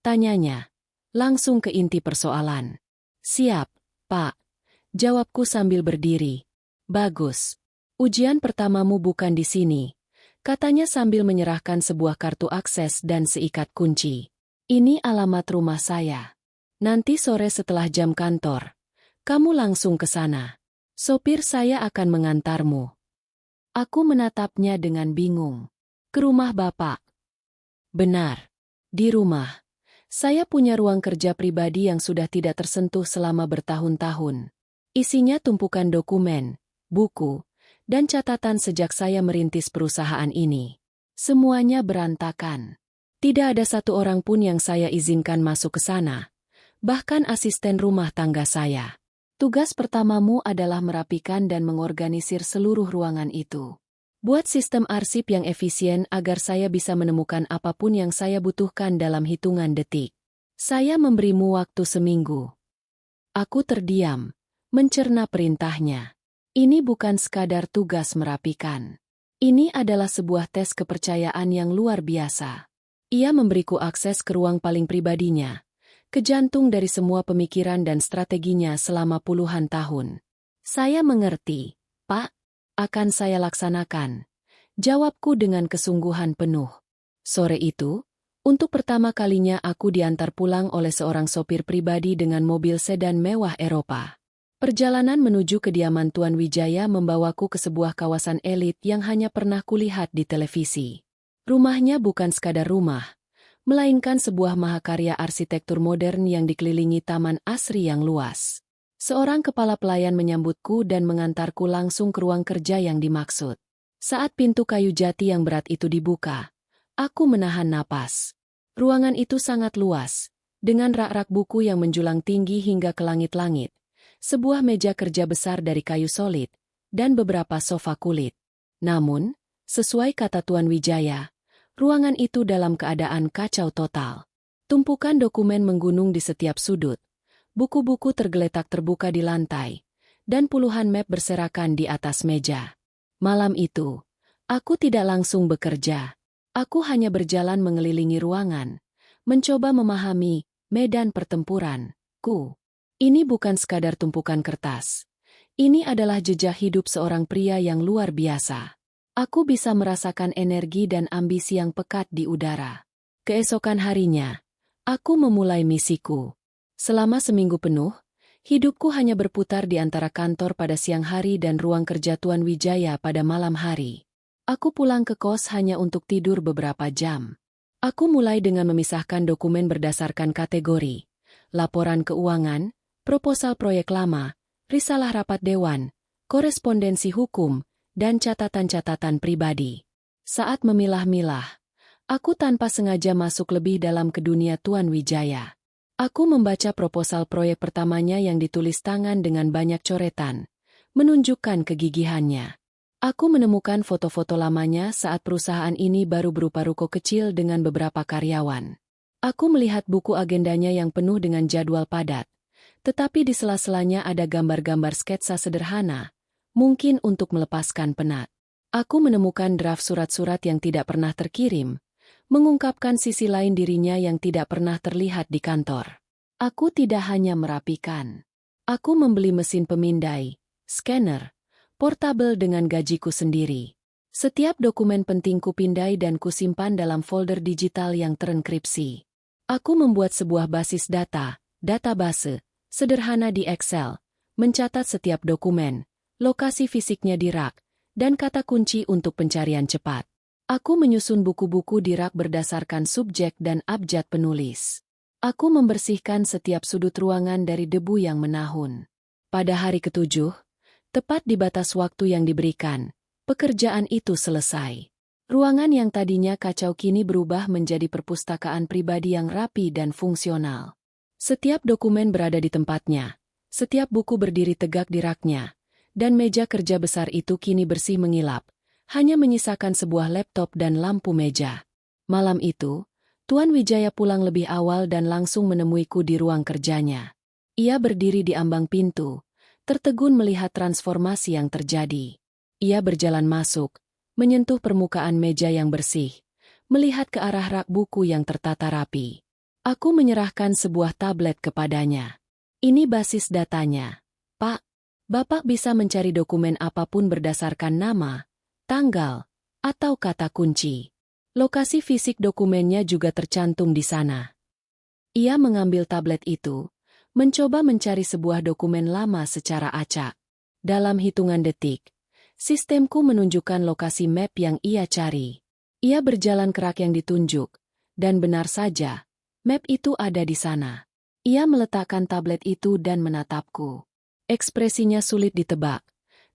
tanyanya, langsung ke inti persoalan. "Siap, Pak," jawabku sambil berdiri. "Bagus. Ujian pertamamu bukan di sini," katanya sambil menyerahkan sebuah kartu akses dan seikat kunci. "Ini alamat rumah saya. Nanti sore setelah jam kantor, kamu langsung ke sana. Sopir saya akan mengantarmu." Aku menatapnya dengan bingung. "Ke rumah Bapak?" "Benar. Di rumah. Saya punya ruang kerja pribadi yang sudah tidak tersentuh selama bertahun-tahun. Isinya tumpukan dokumen, buku, dan catatan sejak saya merintis perusahaan ini. Semuanya berantakan. Tidak ada satu orang pun yang saya izinkan masuk ke sana, bahkan asisten rumah tangga saya. Tugas pertamamu adalah merapikan dan mengorganisir seluruh ruangan itu. Buat sistem arsip yang efisien agar saya bisa menemukan apapun yang saya butuhkan dalam hitungan detik. Saya memberimu waktu seminggu." Aku terdiam, mencerna perintahnya. Ini bukan sekadar tugas merapikan. Ini adalah sebuah tes kepercayaan yang luar biasa. Ia memberiku akses ke ruang paling pribadinya, ke jantung dari semua pemikiran dan strateginya selama puluhan tahun. "Saya mengerti, Pak. Akan saya laksanakan," jawabku dengan kesungguhan penuh. Sore itu, untuk pertama kalinya aku diantar pulang oleh seorang sopir pribadi dengan mobil sedan mewah Eropa. Perjalanan menuju kediaman Tuan Wijaya membawaku ke sebuah kawasan elit yang hanya pernah kulihat di televisi. Rumahnya bukan sekadar rumah, melainkan sebuah mahakarya arsitektur modern yang dikelilingi taman asri yang luas. Seorang kepala pelayan menyambutku dan mengantarku langsung ke ruang kerja yang dimaksud. Saat pintu kayu jati yang berat itu dibuka, aku menahan napas. Ruangan itu sangat luas, dengan rak-rak buku yang menjulang tinggi hingga ke langit-langit, sebuah meja kerja besar dari kayu solid, dan beberapa sofa kulit. Namun, sesuai kata Tuan Wijaya, ruangan itu dalam keadaan kacau total. Tumpukan dokumen menggunung di setiap sudut. Buku-buku tergeletak terbuka di lantai, dan puluhan map berserakan di atas meja. Malam itu, aku tidak langsung bekerja. Aku hanya berjalan mengelilingi ruangan, mencoba memahami medan pertempuranku. Ini bukan sekadar tumpukan kertas. Ini adalah jejak hidup seorang pria yang luar biasa. Aku bisa merasakan energi dan ambisi yang pekat di udara. Keesokan harinya, aku memulai misiku. Selama seminggu penuh, hidupku hanya berputar di antara kantor pada siang hari dan ruang kerja Tuan Wijaya pada malam hari. Aku pulang ke kos hanya untuk tidur beberapa jam. Aku mulai dengan memisahkan dokumen berdasarkan kategori: laporan keuangan, proposal proyek lama, risalah rapat dewan, korespondensi hukum, dan catatan-catatan pribadi. Saat memilah-milah, aku tanpa sengaja masuk lebih dalam ke dunia Tuan Wijaya. Aku membaca proposal proyek pertamanya yang ditulis tangan dengan banyak coretan, menunjukkan kegigihannya. Aku menemukan foto-foto lamanya saat perusahaan ini baru berupa ruko kecil dengan beberapa karyawan. Aku melihat buku agendanya yang penuh dengan jadwal padat, tetapi di sela-selanya ada gambar-gambar sketsa sederhana, mungkin untuk melepaskan penat. Aku menemukan draft surat-surat yang tidak pernah terkirim, mengungkapkan sisi lain dirinya yang tidak pernah terlihat di kantor. Aku tidak hanya merapikan. Aku membeli mesin pemindai, scanner, portabel dengan gajiku sendiri. Setiap dokumen penting kupindai dan kusimpan dalam folder digital yang terenkripsi. Aku membuat sebuah basis data, database, sederhana di Excel, mencatat setiap dokumen, lokasi fisiknya di rak, dan kata kunci untuk pencarian cepat. Aku menyusun buku-buku di rak berdasarkan subjek dan abjad penulis. Aku membersihkan setiap sudut ruangan dari debu yang menahun. Pada hari ke-7, tepat di batas waktu yang diberikan, pekerjaan itu selesai. Ruangan yang tadinya kacau kini berubah menjadi perpustakaan pribadi yang rapi dan fungsional. Setiap dokumen berada di tempatnya, setiap buku berdiri tegak di raknya, dan meja kerja besar itu kini bersih mengilap, hanya menyisakan sebuah laptop dan lampu meja. Malam itu, Tuan Wijaya pulang lebih awal dan langsung menemuiku di ruang kerjanya. Ia berdiri di ambang pintu, tertegun melihat transformasi yang terjadi. Ia berjalan masuk, menyentuh permukaan meja yang bersih, melihat ke arah rak buku yang tertata rapi. Aku menyerahkan sebuah tablet kepadanya. Ini basis datanya. Pak, Bapak bisa mencari dokumen apapun berdasarkan nama, tanggal, atau kata kunci. Lokasi fisik dokumennya juga tercantum di sana. Ia mengambil tablet itu, mencoba mencari sebuah dokumen lama secara acak. Dalam hitungan detik, sistemku menunjukkan lokasi map yang ia cari. Ia berjalan ke rak yang ditunjuk, dan benar saja, map itu ada di sana. Ia meletakkan tablet itu dan menatapku. Ekspresinya sulit ditebak,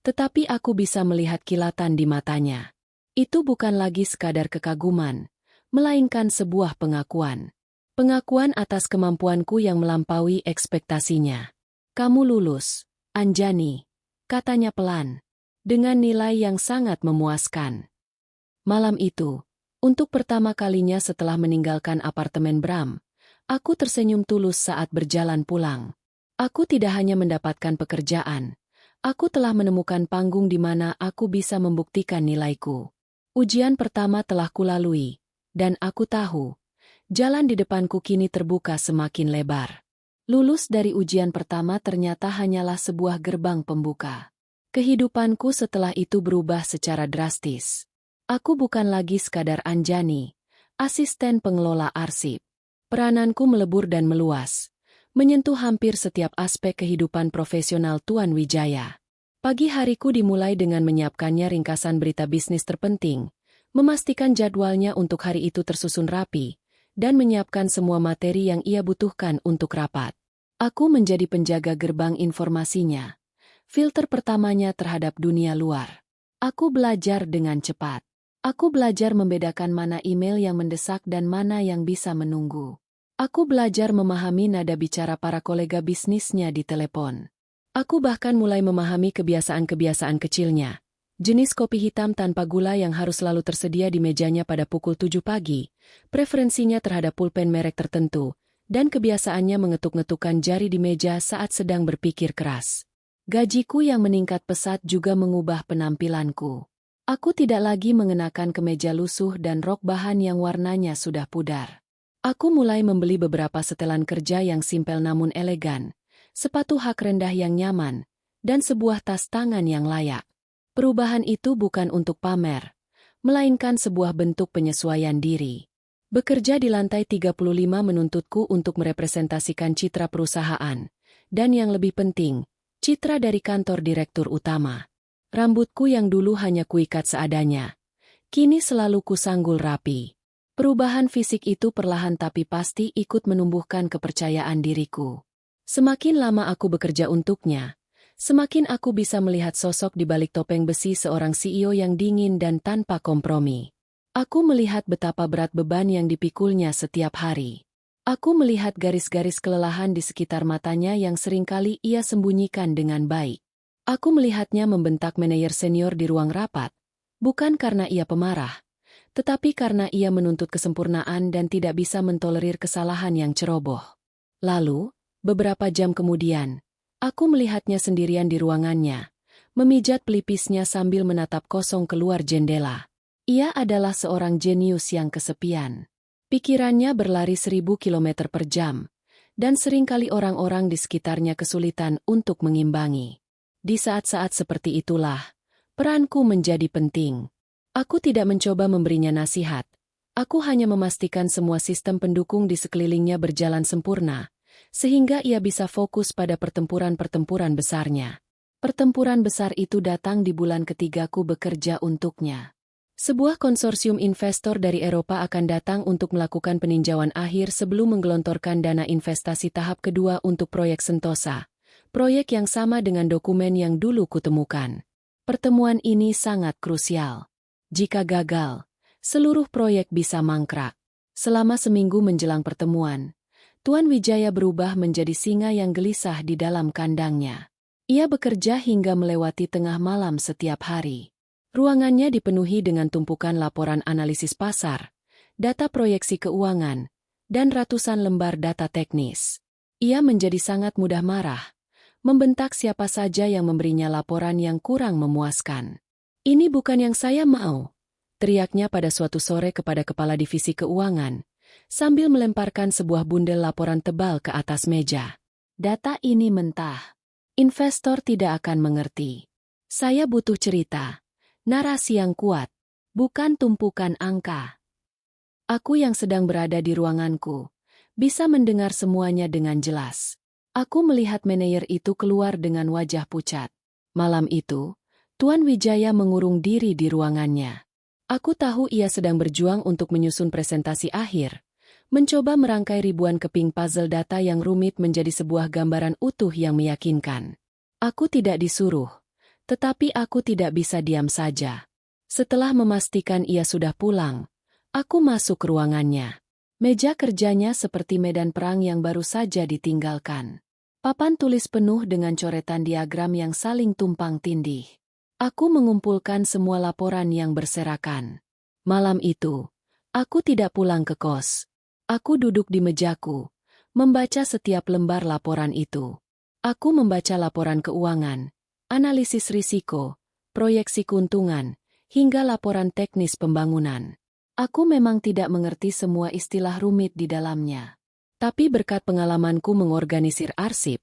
tetapi aku bisa melihat kilatan di matanya. Itu bukan lagi sekadar kekaguman, melainkan sebuah pengakuan. Pengakuan atas kemampuanku yang melampaui ekspektasinya. Kamu lulus, Anjani, katanya pelan, dengan nilai yang sangat memuaskan. Malam itu, untuk pertama kalinya setelah meninggalkan apartemen Bram, aku tersenyum tulus saat berjalan pulang. Aku tidak hanya mendapatkan pekerjaan, aku telah menemukan panggung di mana aku bisa membuktikan nilaiku. Ujian pertama telah kulalui, dan aku tahu, jalan di depanku kini terbuka semakin lebar. Lulus dari ujian pertama ternyata hanyalah sebuah gerbang pembuka. Kehidupanku setelah itu berubah secara drastis. Aku bukan lagi sekadar Anjani, asisten pengelola arsip. Perananku melebur dan meluas, menyentuh hampir setiap aspek kehidupan profesional Tuan Wijaya. Pagi hariku dimulai dengan menyiapkannya ringkasan berita bisnis terpenting, memastikan jadwalnya untuk hari itu tersusun rapi, dan menyiapkan semua materi yang ia butuhkan untuk rapat. Aku menjadi penjaga gerbang informasinya, filter pertamanya terhadap dunia luar. Aku belajar dengan cepat. Aku belajar membedakan mana email yang mendesak dan mana yang bisa menunggu. Aku belajar memahami nada bicara para kolega bisnisnya di telepon. Aku bahkan mulai memahami kebiasaan-kebiasaan kecilnya. Jenis kopi hitam tanpa gula yang harus selalu tersedia di mejanya pada pukul 7 pagi, preferensinya terhadap pulpen merek tertentu, dan kebiasaannya mengetuk-ngetukkan jari di meja saat sedang berpikir keras. Gajiku yang meningkat pesat juga mengubah penampilanku. Aku tidak lagi mengenakan kemeja lusuh dan rok bahan yang warnanya sudah pudar. Aku mulai membeli beberapa setelan kerja yang simpel namun elegan, sepatu hak rendah yang nyaman, dan sebuah tas tangan yang layak. Perubahan itu bukan untuk pamer, melainkan sebuah bentuk penyesuaian diri. Bekerja di lantai 35 menuntutku untuk merepresentasikan citra perusahaan, dan yang lebih penting, citra dari kantor direktur utama. Rambutku yang dulu hanya kuikat seadanya, kini selalu kusanggul rapi. Perubahan fisik itu perlahan tapi pasti ikut menumbuhkan kepercayaan diriku. Semakin lama aku bekerja untuknya, semakin aku bisa melihat sosok di balik topeng besi seorang CEO yang dingin dan tanpa kompromi. Aku melihat betapa berat beban yang dipikulnya setiap hari. Aku melihat garis-garis kelelahan di sekitar matanya yang seringkali ia sembunyikan dengan baik. Aku melihatnya membentak manajer senior di ruang rapat, bukan karena ia pemarah, tetapi karena ia menuntut kesempurnaan dan tidak bisa mentolerir kesalahan yang ceroboh. Lalu, beberapa jam kemudian, aku melihatnya sendirian di ruangannya, memijat pelipisnya sambil menatap kosong keluar jendela. Ia adalah seorang jenius yang kesepian. Pikirannya berlari 1000 km per jam, dan seringkali orang-orang di sekitarnya kesulitan untuk mengimbangi. Di saat-saat seperti itulah, peranku menjadi penting. Aku tidak mencoba memberinya nasihat. Aku hanya memastikan semua sistem pendukung di sekelilingnya berjalan sempurna, sehingga ia bisa fokus pada pertempuran-pertempuran besarnya. Pertempuran besar itu datang di bulan ketigaku bekerja untuknya. Sebuah konsorsium investor dari Eropa akan datang untuk melakukan peninjauan akhir sebelum menggelontorkan dana investasi tahap kedua untuk proyek Sentosa. Proyek yang sama dengan dokumen yang dulu kutemukan. Pertemuan ini sangat krusial. Jika gagal, seluruh proyek bisa mangkrak. Selama seminggu menjelang pertemuan, Tuan Wijaya berubah menjadi singa yang gelisah di dalam kandangnya. Ia bekerja hingga melewati tengah malam setiap hari. Ruangannya dipenuhi dengan tumpukan laporan analisis pasar, data proyeksi keuangan, dan ratusan lembar data teknis. Ia menjadi sangat mudah marah, membentak siapa saja yang memberinya laporan yang kurang memuaskan. Ini bukan yang saya mau, teriaknya pada suatu sore kepada kepala divisi keuangan, sambil melemparkan sebuah bundel laporan tebal ke atas meja. Data ini mentah. Investor tidak akan mengerti. Saya butuh cerita, narasi yang kuat, bukan tumpukan angka. Aku yang sedang berada di ruanganku, bisa mendengar semuanya dengan jelas. Aku melihat manajer itu keluar dengan wajah pucat. Malam itu, Tuan Wijaya mengurung diri di ruangannya. Aku tahu ia sedang berjuang untuk menyusun presentasi akhir, mencoba merangkai ribuan keping puzzle data yang rumit menjadi sebuah gambaran utuh yang meyakinkan. Aku tidak disuruh, tetapi aku tidak bisa diam saja. Setelah memastikan ia sudah pulang, aku masuk ke ruangannya. Meja kerjanya seperti medan perang yang baru saja ditinggalkan. Papan tulis penuh dengan coretan diagram yang saling tumpang tindih. Aku mengumpulkan semua laporan yang berserakan. Malam itu, aku tidak pulang ke kos. Aku duduk di mejaku, membaca setiap lembar laporan itu. Aku membaca laporan keuangan, analisis risiko, proyeksi keuntungan, hingga laporan teknis pembangunan. Aku memang tidak mengerti semua istilah rumit di dalamnya. Tapi berkat pengalamanku mengorganisir arsip,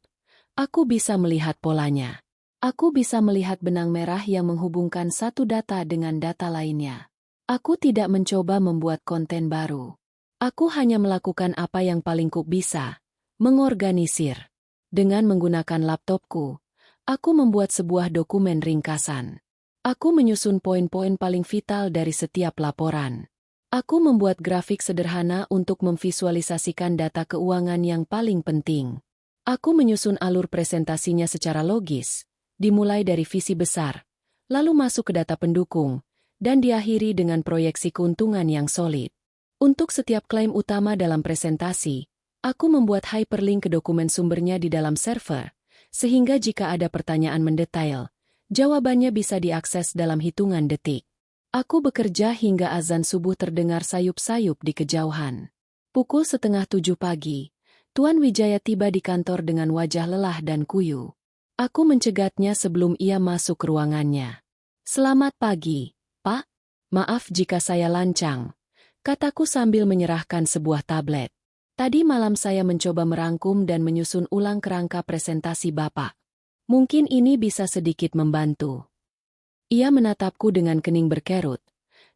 aku bisa melihat polanya. Aku bisa melihat benang merah yang menghubungkan satu data dengan data lainnya. Aku tidak mencoba membuat konten baru. Aku hanya melakukan apa yang paling ku bisa, mengorganisir. Dengan menggunakan laptopku, aku membuat sebuah dokumen ringkasan. Aku menyusun poin-poin paling vital dari setiap laporan. Aku membuat grafik sederhana untuk memvisualisasikan data keuangan yang paling penting. Aku menyusun alur presentasinya secara logis, dimulai dari visi besar, lalu masuk ke data pendukung, dan diakhiri dengan proyeksi keuntungan yang solid. Untuk setiap klaim utama dalam presentasi, aku membuat hyperlink ke dokumen sumbernya di dalam server, sehingga jika ada pertanyaan mendetail, jawabannya bisa diakses dalam hitungan detik. Aku bekerja hingga azan subuh terdengar sayup-sayup di kejauhan. Pukul 6:30 pagi, Tuan Wijaya tiba di kantor dengan wajah lelah dan kuyu. Aku mencegatnya sebelum ia masuk ke ruangannya. "Selamat pagi, Pak. Maaf jika saya lancang," kataku sambil menyerahkan sebuah tablet. "Tadi malam saya mencoba merangkum dan menyusun ulang kerangka presentasi Bapak. Mungkin ini bisa sedikit membantu." Ia menatapku dengan kening berkerut,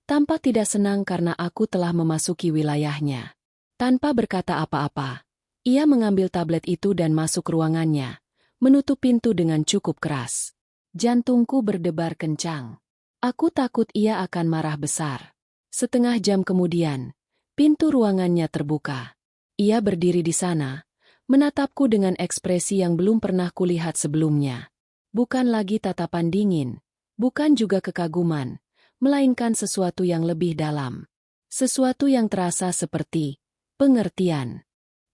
tampak tidak senang karena aku telah memasuki wilayahnya. Tanpa berkata apa-apa, ia mengambil tablet itu dan masuk ke ruangannya, menutup pintu dengan cukup keras. Jantungku berdebar kencang. Aku takut ia akan marah besar. Setengah jam kemudian, pintu ruangannya terbuka. Ia berdiri di sana, menatapku dengan ekspresi yang belum pernah kulihat sebelumnya. Bukan lagi tatapan dingin, bukan juga kekaguman, melainkan sesuatu yang lebih dalam. Sesuatu yang terasa seperti pengertian.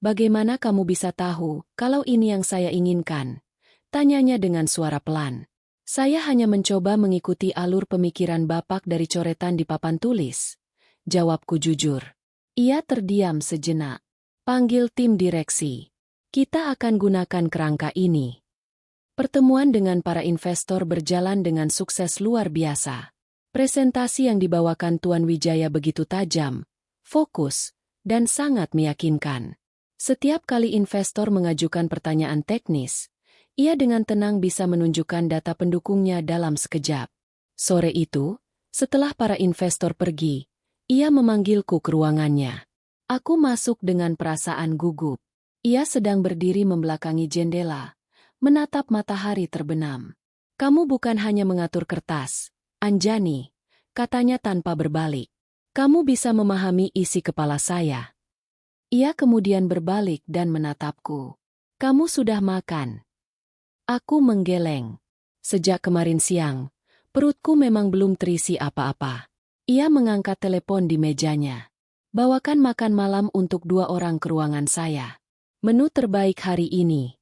"Bagaimana kamu bisa tahu kalau ini yang saya inginkan?" tanyanya dengan suara pelan. "Saya hanya mencoba mengikuti alur pemikiran Bapak dari coretan di papan tulis," jawabku jujur. Ia terdiam sejenak. "Panggil tim direksi. Kita akan gunakan kerangka ini." Pertemuan dengan para investor berjalan dengan sukses luar biasa. Presentasi yang dibawakan Tuan Wijaya begitu tajam, fokus, dan sangat meyakinkan. Setiap kali investor mengajukan pertanyaan teknis, ia dengan tenang bisa menunjukkan data pendukungnya dalam sekejap. Sore itu, setelah para investor pergi, ia memanggilku ke ruangannya. Aku masuk dengan perasaan gugup. Ia sedang berdiri membelakangi jendela, menatap matahari terbenam. "Kamu bukan hanya mengatur kertas, Anjani," katanya tanpa berbalik. "Kamu bisa memahami isi kepala saya." Ia kemudian berbalik dan menatapku. "Kamu sudah makan?" Aku menggeleng. Sejak kemarin siang, perutku memang belum terisi apa-apa. Ia mengangkat telepon di mejanya. "Bawakan makan malam untuk 2 orang ke ruangan saya. Menu terbaik hari ini."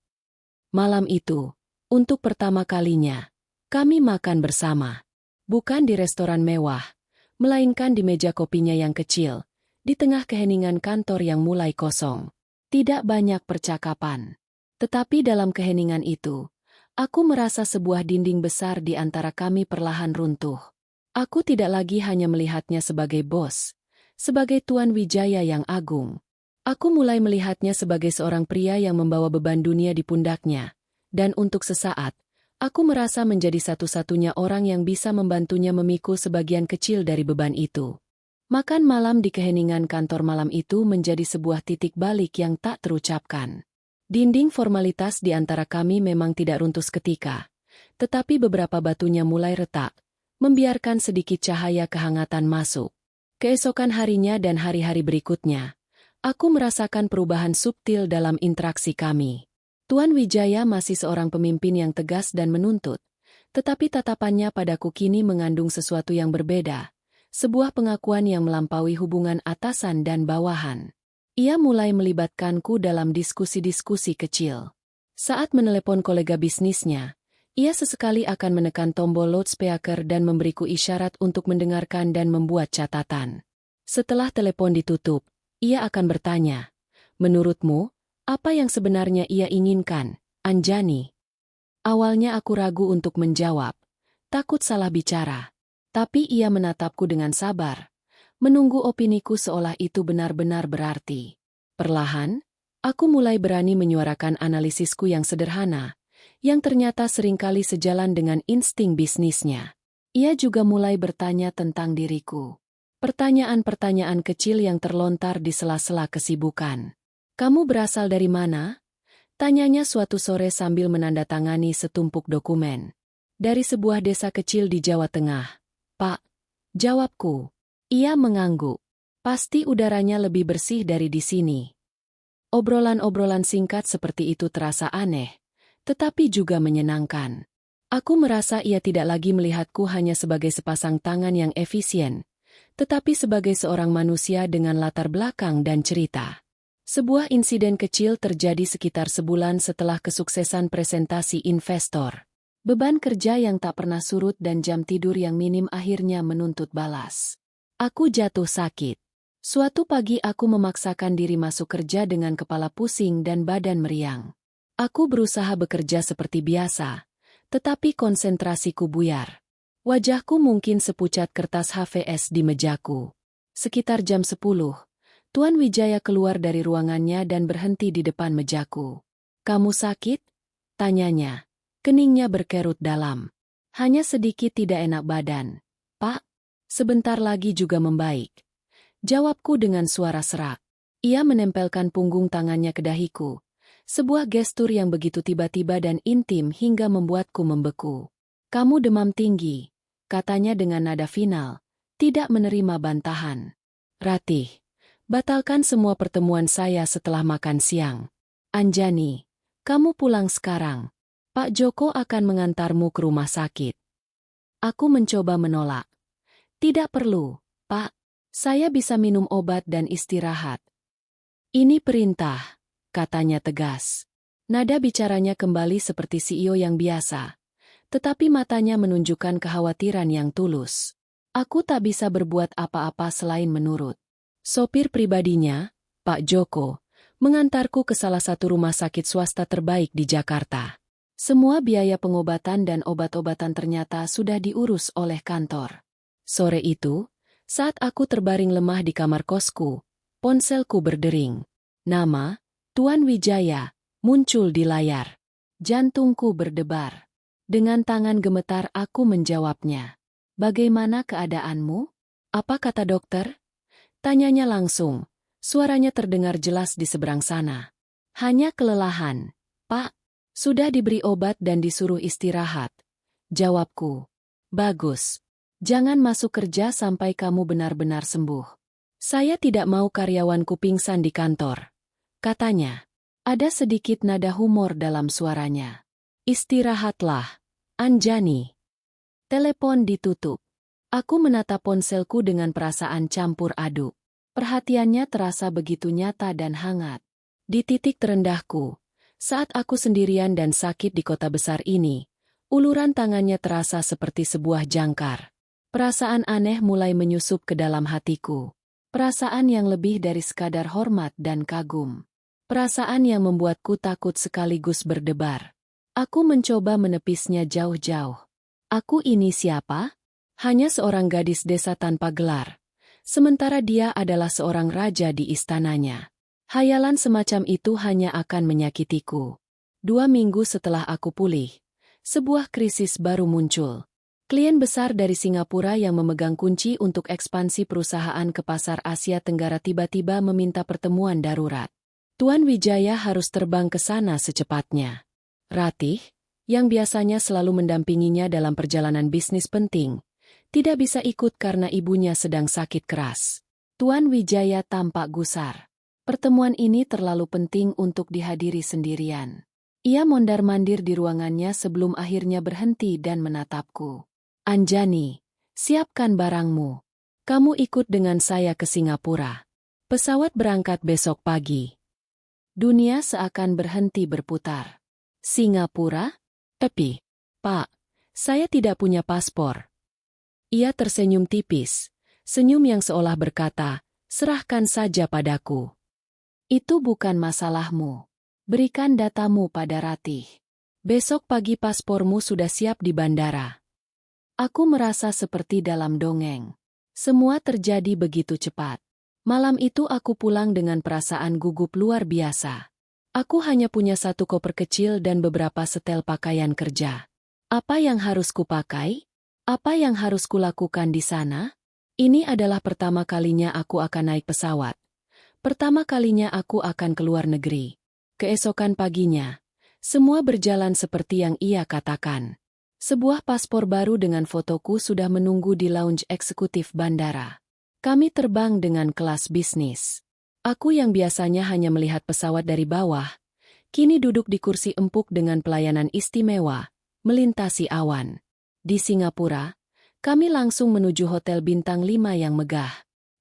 Malam itu, untuk pertama kalinya, kami makan bersama. Bukan di restoran mewah, melainkan di meja kopinya yang kecil, di tengah keheningan kantor yang mulai kosong. Tidak banyak percakapan. Tetapi dalam keheningan itu, aku merasa sebuah dinding besar di antara kami perlahan runtuh. Aku tidak lagi hanya melihatnya sebagai bos, sebagai Tuan Wijaya yang agung. Aku mulai melihatnya sebagai seorang pria yang membawa beban dunia di pundaknya, dan untuk sesaat, aku merasa menjadi satu-satunya orang yang bisa membantunya memikul sebagian kecil dari beban itu. Makan malam di keheningan kantor malam itu menjadi sebuah titik balik yang tak terucapkan. Dinding formalitas di antara kami memang tidak runtuh seketika, tetapi beberapa batunya mulai retak, membiarkan sedikit cahaya kehangatan masuk. Keesokan harinya dan hari-hari berikutnya, aku merasakan perubahan subtil dalam interaksi kami. Tuan Wijaya masih seorang pemimpin yang tegas dan menuntut, tetapi tatapannya padaku kini mengandung sesuatu yang berbeda, sebuah pengakuan yang melampaui hubungan atasan dan bawahan. Ia mulai melibatkanku dalam diskusi-diskusi kecil. Saat menelepon kolega bisnisnya, ia sesekali akan menekan tombol loudspeaker dan memberiku isyarat untuk mendengarkan dan membuat catatan. Setelah telepon ditutup, ia akan bertanya, "Menurutmu, apa yang sebenarnya ia inginkan, Anjani?" Awalnya aku ragu untuk menjawab, takut salah bicara. Tapi ia menatapku dengan sabar, menunggu opiniku seolah itu benar-benar berarti. Perlahan, aku mulai berani menyuarakan analisisku yang sederhana, yang ternyata seringkali sejalan dengan insting bisnisnya. Ia juga mulai bertanya tentang diriku. Pertanyaan-pertanyaan kecil yang terlontar di sela-sela kesibukan. "Kamu berasal dari mana?" tanyanya suatu sore sambil menandatangani setumpuk dokumen. "Dari sebuah desa kecil di Jawa Tengah, Pak," jawabku. Ia mengangguk. "Pasti udaranya lebih bersih dari di sini." Obrolan-obrolan singkat seperti itu terasa aneh, tetapi juga menyenangkan. Aku merasa ia tidak lagi melihatku hanya sebagai sepasang tangan yang efisien, tetapi sebagai seorang manusia dengan latar belakang dan cerita. Sebuah insiden kecil terjadi sekitar sebulan setelah kesuksesan presentasi investor. Beban kerja yang tak pernah surut dan jam tidur yang minim akhirnya menuntut balas. Aku jatuh sakit. Suatu pagi aku memaksakan diri masuk kerja dengan kepala pusing dan badan meriang. Aku berusaha bekerja seperti biasa, tetapi konsentrasiku buyar. Wajahku mungkin sepucat kertas HVS di mejaku. Sekitar jam 10, Tuan Wijaya keluar dari ruangannya dan berhenti di depan mejaku. "Kamu sakit?" tanyanya. Keningnya berkerut dalam. "Hanya sedikit tidak enak badan, Pak. Sebentar lagi juga membaik," jawabku dengan suara serak. Ia menempelkan punggung tangannya ke dahiku. Sebuah gestur yang begitu tiba-tiba dan intim hingga membuatku membeku. "Kamu demam tinggi," katanya dengan nada final, tidak menerima bantahan. "Ratih, batalkan semua pertemuan saya setelah makan siang. Anjani, kamu pulang sekarang. Pak Joko akan mengantarmu ke rumah sakit." Aku mencoba menolak. "Tidak perlu, Pak. Saya bisa minum obat dan istirahat." "Ini perintah," katanya tegas. Nada bicaranya kembali seperti CEO yang biasa, tetapi matanya menunjukkan kekhawatiran yang tulus. Aku tak bisa berbuat apa-apa selain menurut. Sopir pribadinya, Pak Joko, mengantarku ke salah satu rumah sakit swasta terbaik di Jakarta. Semua biaya pengobatan dan obat-obatan ternyata sudah diurus oleh kantor. Sore itu, saat aku terbaring lemah di kamar kosku, ponselku berdering. Nama Tuan Wijaya muncul di layar. Jantungku berdebar. Dengan tangan gemetar aku menjawabnya. "Bagaimana keadaanmu? Apa kata dokter?" tanyanya langsung. Suaranya terdengar jelas di seberang sana. "Hanya kelelahan, Pak. Sudah diberi obat dan disuruh istirahat," jawabku. "Bagus. Jangan masuk kerja sampai kamu benar-benar sembuh. Saya tidak mau karyawanku pingsan di kantor," katanya. Ada sedikit nada humor dalam suaranya. "Istirahatlah, Anjani." Telepon ditutup. Aku menatap ponselku dengan perasaan campur aduk. Perhatiannya terasa begitu nyata dan hangat. Di titik terendahku, saat aku sendirian dan sakit di kota besar ini, uluran tangannya terasa seperti sebuah jangkar. Perasaan aneh mulai menyusup ke dalam hatiku. Perasaan yang lebih dari sekadar hormat dan kagum. Perasaan yang membuatku takut sekaligus berdebar. Aku mencoba menepisnya jauh-jauh. "Aku ini siapa?" Hanya seorang gadis desa tanpa gelar. Sementara dia adalah seorang raja di istananya. Hayalan semacam itu hanya akan menyakitiku. 2 minggu setelah aku pulih, sebuah krisis baru muncul. Klien besar dari Singapura yang memegang kunci untuk ekspansi perusahaan ke pasar Asia Tenggara tiba-tiba meminta pertemuan darurat. Tuan Wijaya harus terbang ke sana secepatnya. Ratih, yang biasanya selalu mendampinginya dalam perjalanan bisnis penting, tidak bisa ikut karena ibunya sedang sakit keras. Tuan Wijaya tampak gusar. Pertemuan ini terlalu penting untuk dihadiri sendirian. Ia mondar-mandir di ruangannya sebelum akhirnya berhenti dan menatapku. Anjani, siapkan barangmu. Kamu ikut dengan saya ke Singapura. Pesawat berangkat besok pagi. Dunia seakan berhenti berputar. Singapura? Tapi, Pak, saya tidak punya paspor. Ia tersenyum tipis, senyum yang seolah berkata, serahkan saja padaku. Itu bukan masalahmu. Berikan datamu pada Ratih. Besok pagi paspormu sudah siap di bandara. Aku merasa seperti dalam dongeng. Semua terjadi begitu cepat. Malam itu aku pulang dengan perasaan gugup luar biasa. Aku hanya punya 1 koper kecil dan beberapa setel pakaian kerja. Apa yang harus kupakai? Apa yang harus kulakukan di sana? Ini adalah pertama kalinya aku akan naik pesawat. Pertama kalinya aku akan keluar negeri. Keesokan paginya, semua berjalan seperti yang ia katakan. Sebuah paspor baru dengan fotoku sudah menunggu di lounge eksekutif bandara. Kami terbang dengan kelas bisnis. Aku yang biasanya hanya melihat pesawat dari bawah, kini duduk di kursi empuk dengan pelayanan istimewa, melintasi awan. Di Singapura, kami langsung menuju hotel bintang 5 yang megah.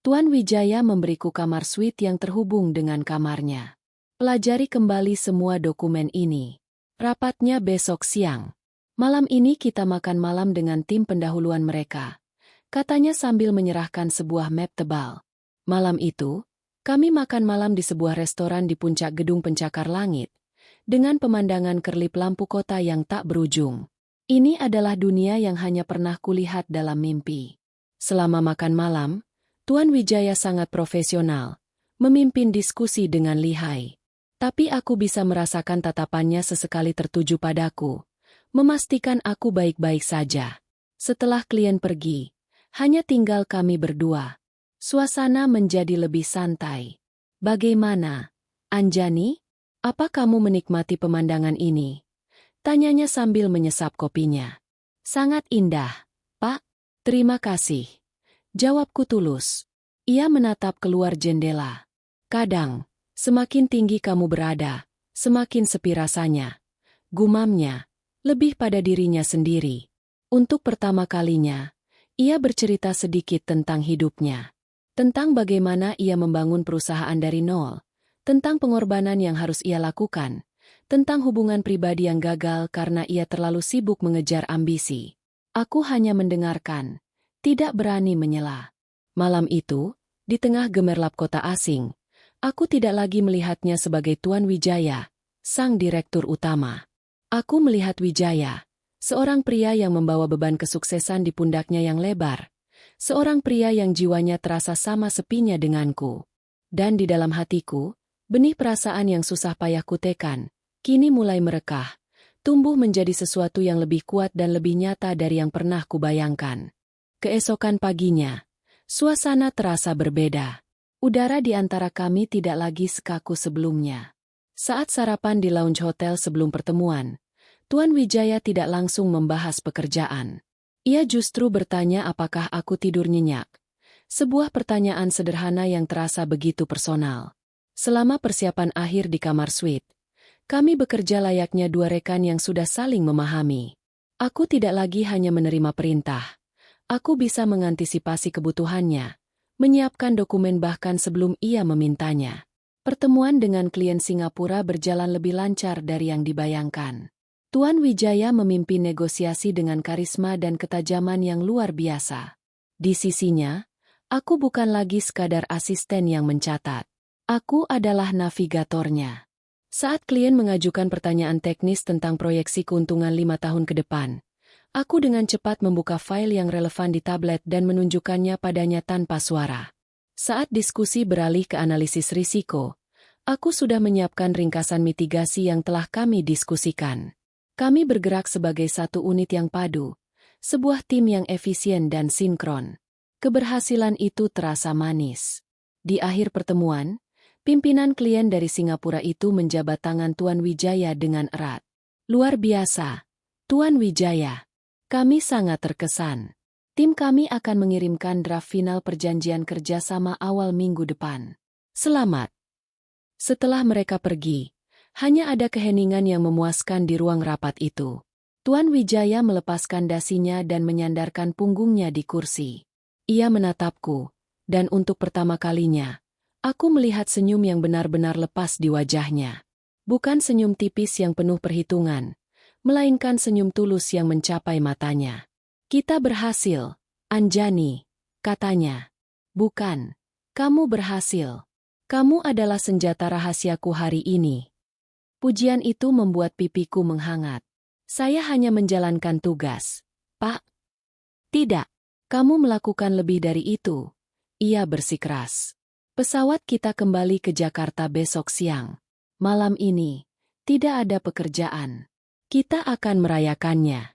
Tuan Wijaya memberiku kamar suite yang terhubung dengan kamarnya. Pelajari kembali semua dokumen ini. Rapatnya besok siang. Malam ini kita makan malam dengan tim pendahuluan mereka, katanya sambil menyerahkan sebuah map tebal. Malam itu, kami makan malam di sebuah restoran di puncak gedung pencakar langit, dengan pemandangan kerlip lampu kota yang tak berujung. Ini adalah dunia yang hanya pernah kulihat dalam mimpi. Selama makan malam, Tuan Wijaya sangat profesional, memimpin diskusi dengan lihai. Tapi aku bisa merasakan tatapannya sesekali tertuju padaku, memastikan aku baik-baik saja. Setelah klien pergi, hanya tinggal kami berdua. Suasana menjadi lebih santai. Bagaimana, Anjani? Apa kamu menikmati pemandangan ini? Tanyanya sambil menyesap kopinya. Sangat indah, Pak. Terima kasih. Jawabku tulus. Ia menatap keluar jendela. Kadang, semakin tinggi kamu berada, semakin sepi rasanya. Gumamnya, lebih pada dirinya sendiri. Untuk pertama kalinya, ia bercerita sedikit tentang hidupnya. Tentang bagaimana ia membangun perusahaan dari nol. Tentang pengorbanan yang harus ia lakukan. Tentang hubungan pribadi yang gagal karena ia terlalu sibuk mengejar ambisi. Aku hanya mendengarkan, tidak berani menyela. Malam itu, di tengah gemerlap kota asing, aku tidak lagi melihatnya sebagai Tuan Wijaya, sang direktur utama. Aku melihat Wijaya, seorang pria yang membawa beban kesuksesan di pundaknya yang lebar. Seorang pria yang jiwanya terasa sama sepinya denganku. Dan di dalam hatiku, benih perasaan yang susah payah kutekan, kini mulai merekah, tumbuh menjadi sesuatu yang lebih kuat dan lebih nyata dari yang pernah kubayangkan. Keesokan paginya, suasana terasa berbeda. Udara di antara kami tidak lagi sekaku sebelumnya. Saat sarapan di lounge hotel sebelum pertemuan, Tuan Wijaya tidak langsung membahas pekerjaan. Ia justru bertanya apakah aku tidur nyenyak. Sebuah pertanyaan sederhana yang terasa begitu personal. Selama persiapan akhir di kamar suite, kami bekerja layaknya 2 rekan yang sudah saling memahami. Aku tidak lagi hanya menerima perintah. Aku bisa mengantisipasi kebutuhannya, menyiapkan dokumen bahkan sebelum ia memintanya. Pertemuan dengan klien Singapura berjalan lebih lancar dari yang dibayangkan. Tuan Wijaya memimpin negosiasi dengan karisma dan ketajaman yang luar biasa. Di sisinya, aku bukan lagi sekadar asisten yang mencatat. Aku adalah navigatornya. Saat klien mengajukan pertanyaan teknis tentang proyeksi keuntungan 5 tahun ke depan, Aku dengan cepat membuka file yang relevan di tablet dan menunjukkannya padanya tanpa suara. Saat diskusi beralih ke analisis risiko, aku sudah menyiapkan ringkasan mitigasi yang telah kami diskusikan. Kami bergerak sebagai satu unit yang padu, sebuah tim yang efisien dan sinkron. Keberhasilan itu terasa manis. Di akhir pertemuan, pimpinan klien dari Singapura itu menjabat tangan Tuan Wijaya dengan erat. Luar biasa, Tuan Wijaya. Kami sangat terkesan. Tim kami akan mengirimkan draft final perjanjian kerjasama awal minggu depan. Selamat. Setelah mereka pergi, hanya ada keheningan yang memuaskan di ruang rapat itu. Tuan Wijaya melepaskan dasinya dan menyandarkan punggungnya di kursi. Ia menatapku, dan untuk pertama kalinya, aku melihat senyum yang benar-benar lepas di wajahnya. Bukan senyum tipis yang penuh perhitungan, melainkan senyum tulus yang mencapai matanya. Kita berhasil, Anjani, katanya. Bukan, kamu berhasil. Kamu adalah senjata rahasiaku hari ini. Pujian itu membuat pipiku menghangat. Saya hanya menjalankan tugas, Pak. Tidak, kamu melakukan lebih dari itu. Ia bersikeras. Pesawat kita kembali ke Jakarta besok siang. Malam ini, tidak ada pekerjaan. Kita akan merayakannya.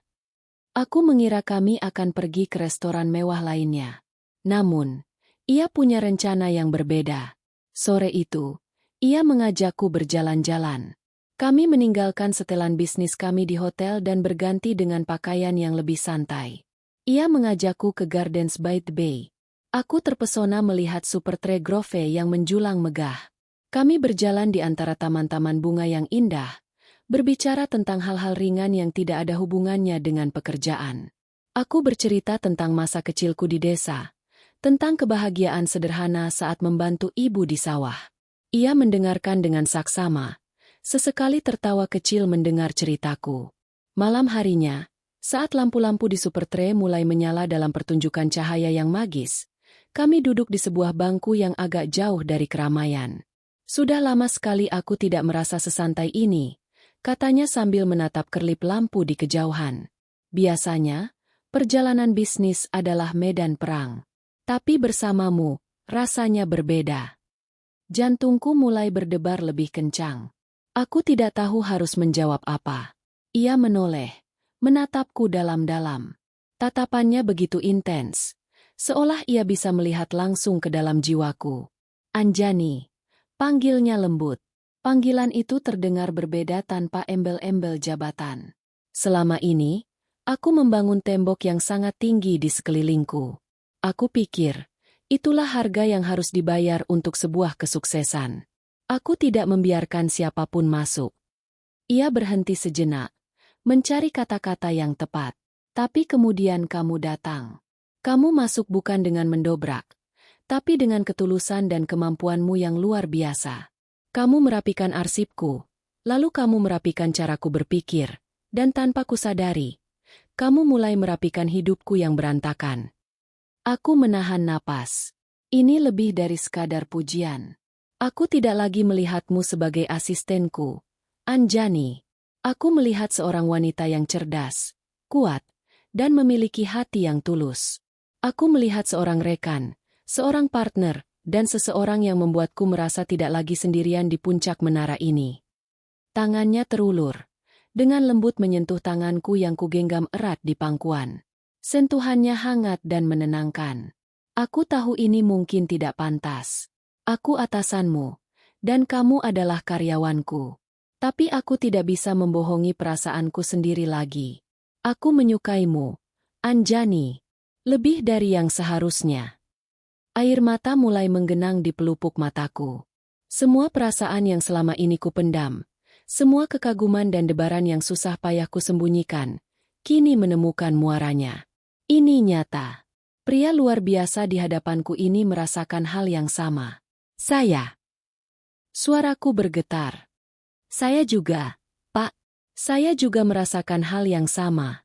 Aku mengira kami akan pergi ke restoran mewah lainnya. Namun, ia punya rencana yang berbeda. Sore itu, ia mengajakku berjalan-jalan. Kami meninggalkan setelan bisnis kami di hotel dan berganti dengan pakaian yang lebih santai. Ia mengajakku ke Gardens by the Bay. Aku terpesona melihat Supertree Grove yang menjulang megah. Kami berjalan di antara taman-taman bunga yang indah, berbicara tentang hal-hal ringan yang tidak ada hubungannya dengan pekerjaan. Aku bercerita tentang masa kecilku di desa, tentang kebahagiaan sederhana saat membantu ibu di sawah. Ia mendengarkan dengan saksama, sesekali tertawa kecil mendengar ceritaku. Malam harinya, saat lampu-lampu di Supertree mulai menyala dalam pertunjukan cahaya yang magis, kami duduk di sebuah bangku yang agak jauh dari keramaian. Sudah lama sekali aku tidak merasa sesantai ini, katanya sambil menatap kerlip lampu di kejauhan. Biasanya, perjalanan bisnis adalah medan perang. Tapi bersamamu, rasanya berbeda. Jantungku mulai berdebar lebih kencang. Aku tidak tahu harus menjawab apa. Ia menoleh, menatapku dalam-dalam. Tatapannya begitu intens, seolah ia bisa melihat langsung ke dalam jiwaku. Anjani, panggilnya lembut. Panggilan itu terdengar berbeda tanpa embel-embel jabatan. Selama ini, aku membangun tembok yang sangat tinggi di sekelilingku. Aku pikir, itulah harga yang harus dibayar untuk sebuah kesuksesan. Aku tidak membiarkan siapapun masuk. Ia berhenti sejenak, mencari kata-kata yang tepat. Tapi kemudian kamu datang. Kamu masuk bukan dengan mendobrak, tapi dengan ketulusan dan kemampuanmu yang luar biasa. Kamu merapikan arsipku, lalu kamu merapikan caraku berpikir, dan tanpa kusadari, kamu mulai merapikan hidupku yang berantakan. Aku menahan napas. Ini lebih dari sekadar pujian. Aku tidak lagi melihatmu sebagai asistenku, Anjani. Aku melihat seorang wanita yang cerdas, kuat, dan memiliki hati yang tulus. Aku melihat seorang rekan, seorang partner, dan seseorang yang membuatku merasa tidak lagi sendirian di puncak menara ini. Tangannya terulur, dengan lembut menyentuh tanganku yang kugenggam erat di pangkuan. Sentuhannya hangat dan menenangkan. Aku tahu ini mungkin tidak pantas. Aku atasanmu, dan kamu adalah karyawanku. Tapi aku tidak bisa membohongi perasaanku sendiri lagi. Aku menyukaimu, Anjani, lebih dari yang seharusnya. Air mata mulai menggenang di pelupuk mataku. Semua perasaan yang selama ini kupendam, semua kekaguman dan debaran yang susah payah kusembunyikan, kini menemukan muaranya. Ini nyata. Pria luar biasa di hadapanku ini merasakan hal yang sama. Saya. Suaraku bergetar. Saya juga, Pak. Saya juga merasakan hal yang sama.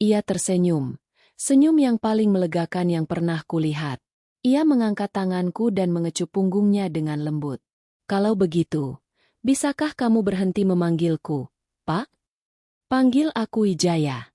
Ia tersenyum, senyum yang paling melegakan yang pernah kulihat. Ia mengangkat tanganku dan mengecup punggungnya dengan lembut. Kalau begitu, bisakah kamu berhenti memanggilku, Pak? Panggil aku Wijaya.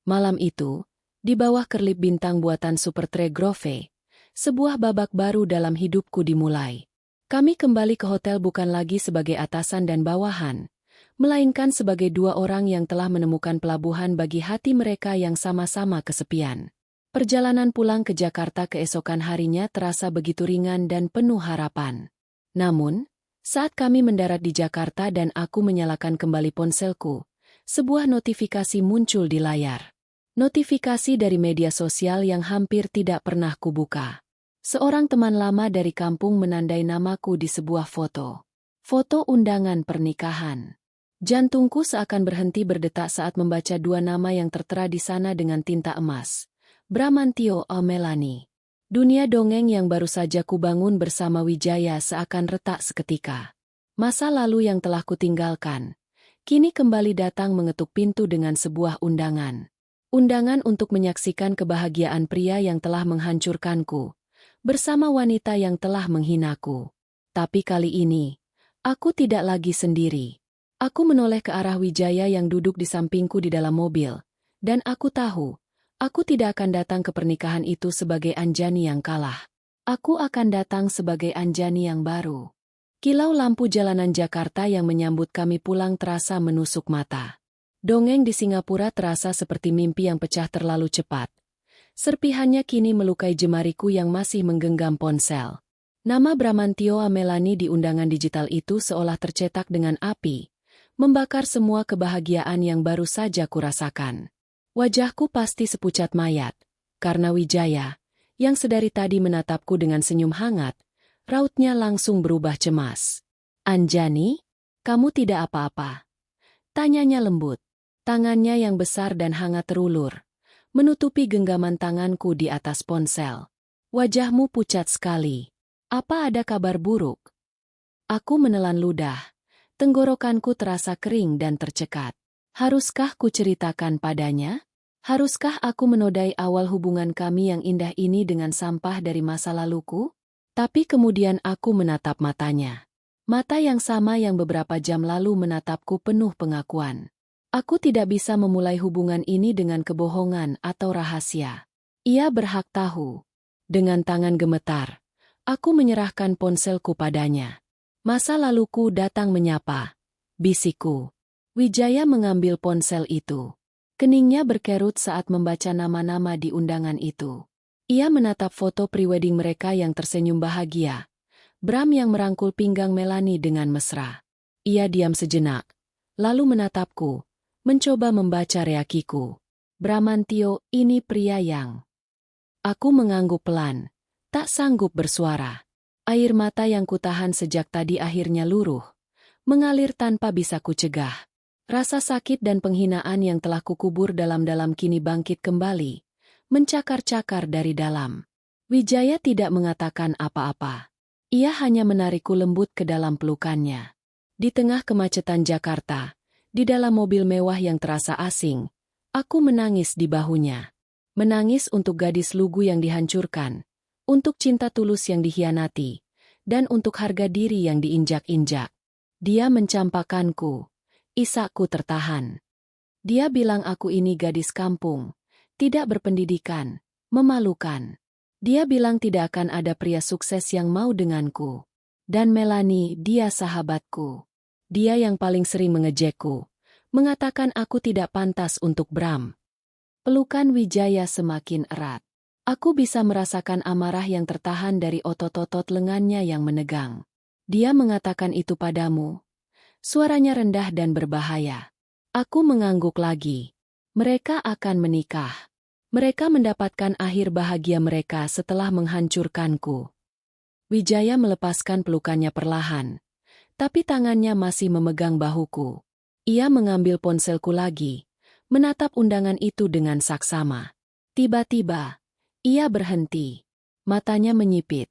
Malam itu, di bawah kerlip bintang buatan Supertre Grove, sebuah babak baru dalam hidupku dimulai. Kami kembali ke hotel bukan lagi sebagai atasan dan bawahan, melainkan sebagai dua orang yang telah menemukan pelabuhan bagi hati mereka yang sama-sama kesepian. Perjalanan pulang ke Jakarta keesokan harinya terasa begitu ringan dan penuh harapan. Namun, saat kami mendarat di Jakarta dan aku menyalakan kembali ponselku, sebuah notifikasi muncul di layar. Notifikasi dari media sosial yang hampir tidak pernah kubuka. Seorang teman lama dari kampung menandai namaku di sebuah foto. Foto undangan pernikahan. Jantungku seakan berhenti berdetak saat membaca dua nama yang tertera di sana dengan tinta emas. Bramantio Melani. Dunia dongeng yang baru saja kubangun bersama Wijaya seakan retak seketika. Masa lalu yang telah kutinggalkan, kini kembali datang mengetuk pintu dengan sebuah undangan. Undangan untuk menyaksikan kebahagiaan pria yang telah menghancurkanku, bersama wanita yang telah menghinaku. Tapi kali ini, aku tidak lagi sendiri. Aku menoleh ke arah Wijaya yang duduk di sampingku di dalam mobil, dan aku tahu, aku tidak akan datang ke pernikahan itu sebagai Anjani yang kalah. Aku akan datang sebagai Anjani yang baru. Kilau lampu jalanan Jakarta yang menyambut kami pulang terasa menusuk mata. Dongeng di Singapura terasa seperti mimpi yang pecah terlalu cepat. Serpihannya kini melukai jemariku yang masih menggenggam ponsel. Nama Bramantio Melani di undangan digital itu seolah tercetak dengan api, membakar semua kebahagiaan yang baru saja kurasakan. Wajahku pasti sepucat mayat, karena Wijaya, yang sedari tadi menatapku dengan senyum hangat, rautnya langsung berubah cemas. "Anjani, kamu tidak apa-apa?" Tanyanya lembut. Tangannya yang besar dan hangat terulur, menutupi genggaman tanganku di atas ponsel. "Wajahmu pucat sekali. Apa ada kabar buruk?" Aku menelan ludah. Tenggorokanku terasa kering dan tercekat. Haruskah kuceritakan padanya? Haruskah aku menodai awal hubungan kami yang indah ini dengan sampah dari masa laluku? Tapi kemudian aku menatap matanya. Mata yang sama yang beberapa jam lalu menatapku penuh pengakuan. Aku tidak bisa memulai hubungan ini dengan kebohongan atau rahasia. Ia berhak tahu. Dengan tangan gemetar, aku menyerahkan ponselku padanya. "Masa laluku datang menyapa," bisikku. Wijaya mengambil ponsel itu. Keningnya berkerut saat membaca nama-nama di undangan itu. Ia menatap foto prewedding mereka yang tersenyum bahagia. Bram yang merangkul pinggang Melani dengan mesra. Ia diam sejenak, lalu menatapku, mencoba membaca reaksiku. "Bramantio, ini pria yang..." Aku mengangguk pelan, tak sanggup bersuara. Air mata yang kutahan sejak tadi akhirnya luruh, mengalir tanpa bisa kucegah. Rasa sakit dan penghinaan yang telah kukubur dalam-dalam kini bangkit kembali, mencakar-cakar dari dalam. Wijaya tidak mengatakan apa-apa. Ia hanya menarikku lembut ke dalam pelukannya. Di tengah kemacetan Jakarta, di dalam mobil mewah yang terasa asing, aku menangis di bahunya. Menangis untuk gadis lugu yang dihancurkan, untuk cinta tulus yang dikhianati, dan untuk harga diri yang diinjak-injak. Dia mencampakkanku. Isakku tertahan. Dia bilang aku ini gadis kampung, tidak berpendidikan, memalukan. Dia bilang tidak akan ada pria sukses yang mau denganku. Dan Melani, dia sahabatku. Dia yang paling sering mengejekku, mengatakan aku tidak pantas untuk Bram. Pelukan Wijaya semakin erat. Aku bisa merasakan amarah yang tertahan dari otot-otot lengannya yang menegang. "Dia mengatakan itu padamu?" Suaranya rendah dan berbahaya. Aku mengangguk lagi. Mereka akan menikah. Mereka mendapatkan akhir bahagia mereka setelah menghancurkanku. Wijaya melepaskan pelukannya perlahan, tapi tangannya masih memegang bahuku. Ia mengambil ponselku lagi, menatap undangan itu dengan saksama. Tiba-tiba, ia berhenti. Matanya menyipit.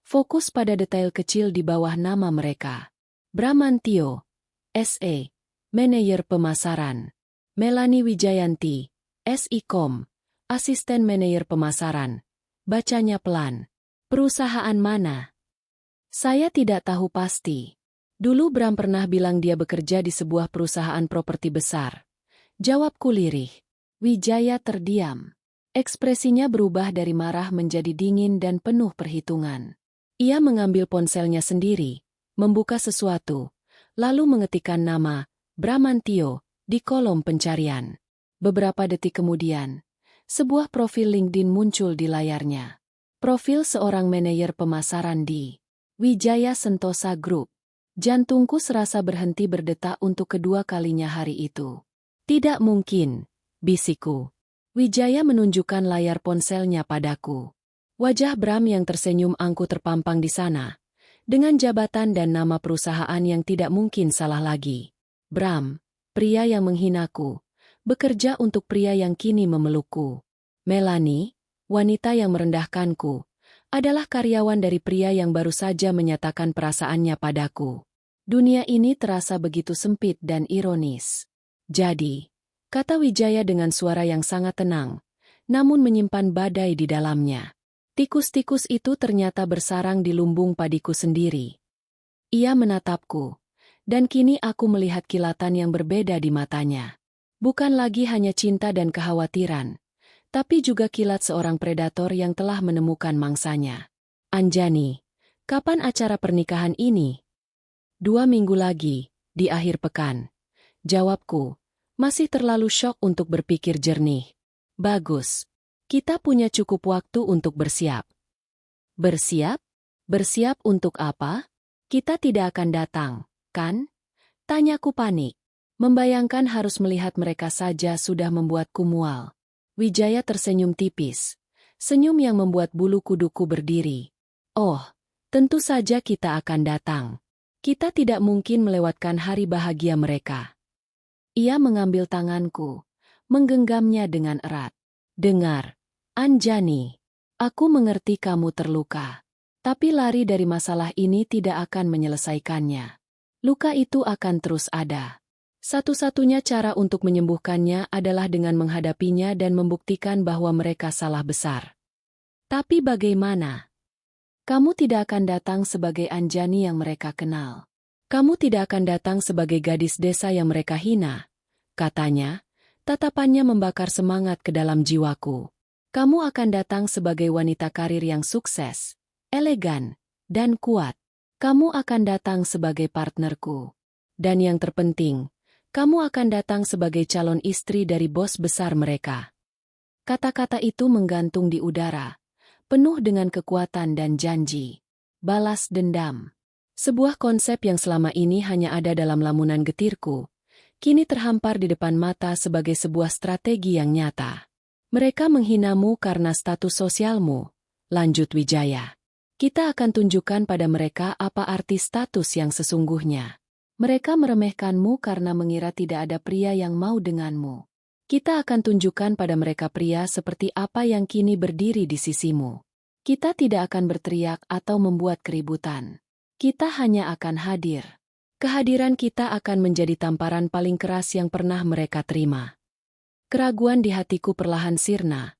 Fokus pada detail kecil di bawah nama mereka. Bramantio, SE, Manajer Pemasaran. Melani Wijayanti, SI.com, Asisten Manajer Pemasaran. Bacanya pelan. "Perusahaan mana?" Saya tidak tahu pasti. Dulu Bram pernah bilang dia bekerja di sebuah perusahaan properti besar. Jawabku lirih. Wijaya terdiam. Ekspresinya berubah dari marah menjadi dingin dan penuh perhitungan. Ia mengambil ponselnya sendiri, membuka sesuatu, lalu mengetikkan nama Bramantio di kolom pencarian. Beberapa detik kemudian, sebuah profil LinkedIn muncul di layarnya. Profil seorang manajer pemasaran di Wijaya Sentosa Group. Jantungku serasa berhenti berdetak untuk kedua kalinya hari itu. Tidak mungkin, bisikku. Wijaya menunjukkan layar ponselnya padaku. Wajah Bram yang tersenyum angkuh terpampang di sana, dengan jabatan dan nama perusahaan yang tidak mungkin salah lagi. Bram, pria yang menghinaku, bekerja untuk pria yang kini memelukku. Melanie, wanita yang merendahkanku, adalah karyawan dari pria yang baru saja menyatakan perasaannya padaku. Dunia ini terasa begitu sempit dan ironis. Jadi, kata Wijaya dengan suara yang sangat tenang, namun menyimpan badai di dalamnya. Tikus-tikus itu ternyata bersarang di lumbung padiku sendiri. Ia menatapku, dan kini aku melihat kilatan yang berbeda di matanya. Bukan lagi hanya cinta dan kekhawatiran, tapi juga kilat seorang predator yang telah menemukan mangsanya. Anjani, kapan acara pernikahan ini? 2 minggu lagi, di akhir pekan. Jawabku, masih terlalu syok untuk berpikir jernih. Bagus. Kita punya cukup waktu untuk bersiap. Bersiap? Bersiap untuk apa? Kita tidak akan datang, kan? Tanyaku panik. Membayangkan harus melihat mereka saja sudah membuatku mual. Wijaya tersenyum tipis. Senyum yang membuat bulu kuduku berdiri. Oh, tentu saja kita akan datang. Kita tidak mungkin melewatkan hari bahagia mereka. Ia mengambil tanganku, menggenggamnya dengan erat. Dengar, Anjani, aku mengerti kamu terluka. Tapi lari dari masalah ini tidak akan menyelesaikannya. Luka itu akan terus ada. Satu-satunya cara untuk menyembuhkannya adalah dengan menghadapinya dan membuktikan bahwa mereka salah besar. Tapi bagaimana? Kamu tidak akan datang sebagai Anjani yang mereka kenal. Kamu tidak akan datang sebagai gadis desa yang mereka hina. Katanya, tatapannya membakar semangat ke dalam jiwaku. Kamu akan datang sebagai wanita karir yang sukses, elegan, dan kuat. Kamu akan datang sebagai partnerku. Dan yang terpenting, kamu akan datang sebagai calon istri dari bos besar mereka. Kata-kata itu menggantung di udara, penuh dengan kekuatan dan janji. Balas dendam. Sebuah konsep yang selama ini hanya ada dalam lamunan getirku, kini terhampar di depan mata sebagai sebuah strategi yang nyata. Mereka menghinamu karena status sosialmu, lanjut Wijaya. Kita akan tunjukkan pada mereka apa arti status yang sesungguhnya. Mereka meremehkanmu karena mengira tidak ada pria yang mau denganmu. Kita akan tunjukkan pada mereka pria seperti apa yang kini berdiri di sisimu. Kita tidak akan berteriak atau membuat keributan. Kita hanya akan hadir. Kehadiran kita akan menjadi tamparan paling keras yang pernah mereka terima. Keraguan di hatiku perlahan sirna,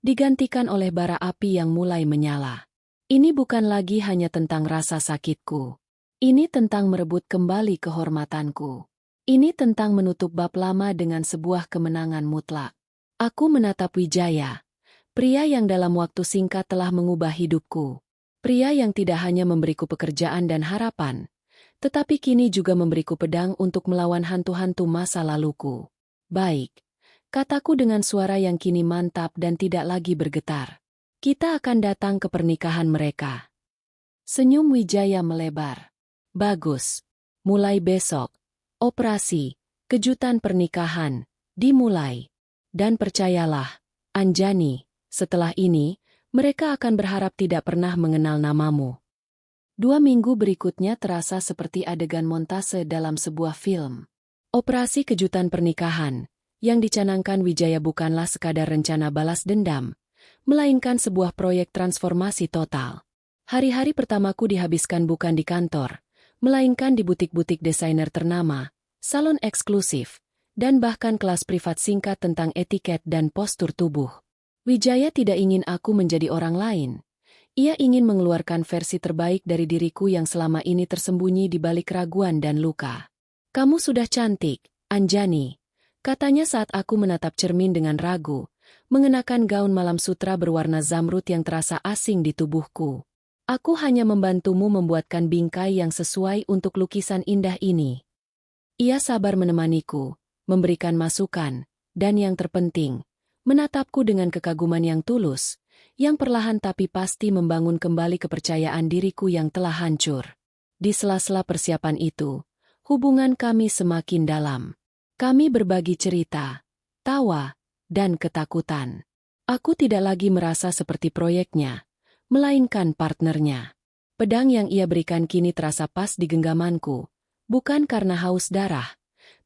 digantikan oleh bara api yang mulai menyala. Ini bukan lagi hanya tentang rasa sakitku. Ini tentang merebut kembali kehormatanku. Ini tentang menutup bab lama dengan sebuah kemenangan mutlak. Aku menatap Wijaya, pria yang dalam waktu singkat telah mengubah hidupku. Pria yang tidak hanya memberiku pekerjaan dan harapan, tetapi kini juga memberiku pedang untuk melawan hantu-hantu masa laluku. Baik, kataku dengan suara yang kini mantap dan tidak lagi bergetar. Kita akan datang ke pernikahan mereka. Senyum Wijaya melebar. Bagus. Mulai besok, operasi, kejutan pernikahan, dimulai. Dan percayalah, Anjani, setelah ini, mereka akan berharap tidak pernah mengenal namamu. 2 minggu berikutnya terasa seperti adegan montase dalam sebuah film. Operasi kejutan pernikahan, yang dicanangkan Wijaya bukanlah sekadar rencana balas dendam, melainkan sebuah proyek transformasi total. Hari-hari pertamaku dihabiskan bukan di kantor, melainkan di butik-butik desainer ternama, salon eksklusif, dan bahkan kelas privat singkat tentang etiket dan postur tubuh. Wijaya tidak ingin aku menjadi orang lain. Ia ingin mengeluarkan versi terbaik dari diriku yang selama ini tersembunyi di balik keraguan dan luka. Kamu sudah cantik, Anjani. Katanya saat aku menatap cermin dengan ragu, mengenakan gaun malam sutra berwarna zamrud yang terasa asing di tubuhku. Aku hanya membantumu membuatkan bingkai yang sesuai untuk lukisan indah ini. Ia sabar menemaniku, memberikan masukan, dan yang terpenting, menatapku dengan kekaguman yang tulus, yang perlahan tapi pasti membangun kembali kepercayaan diriku yang telah hancur. Di sela-sela persiapan itu, hubungan kami semakin dalam. Kami berbagi cerita, tawa, dan ketakutan. Aku tidak lagi merasa seperti proyeknya, melainkan partnernya. Pedang yang ia berikan kini terasa pas di genggamanku, bukan karena haus darah,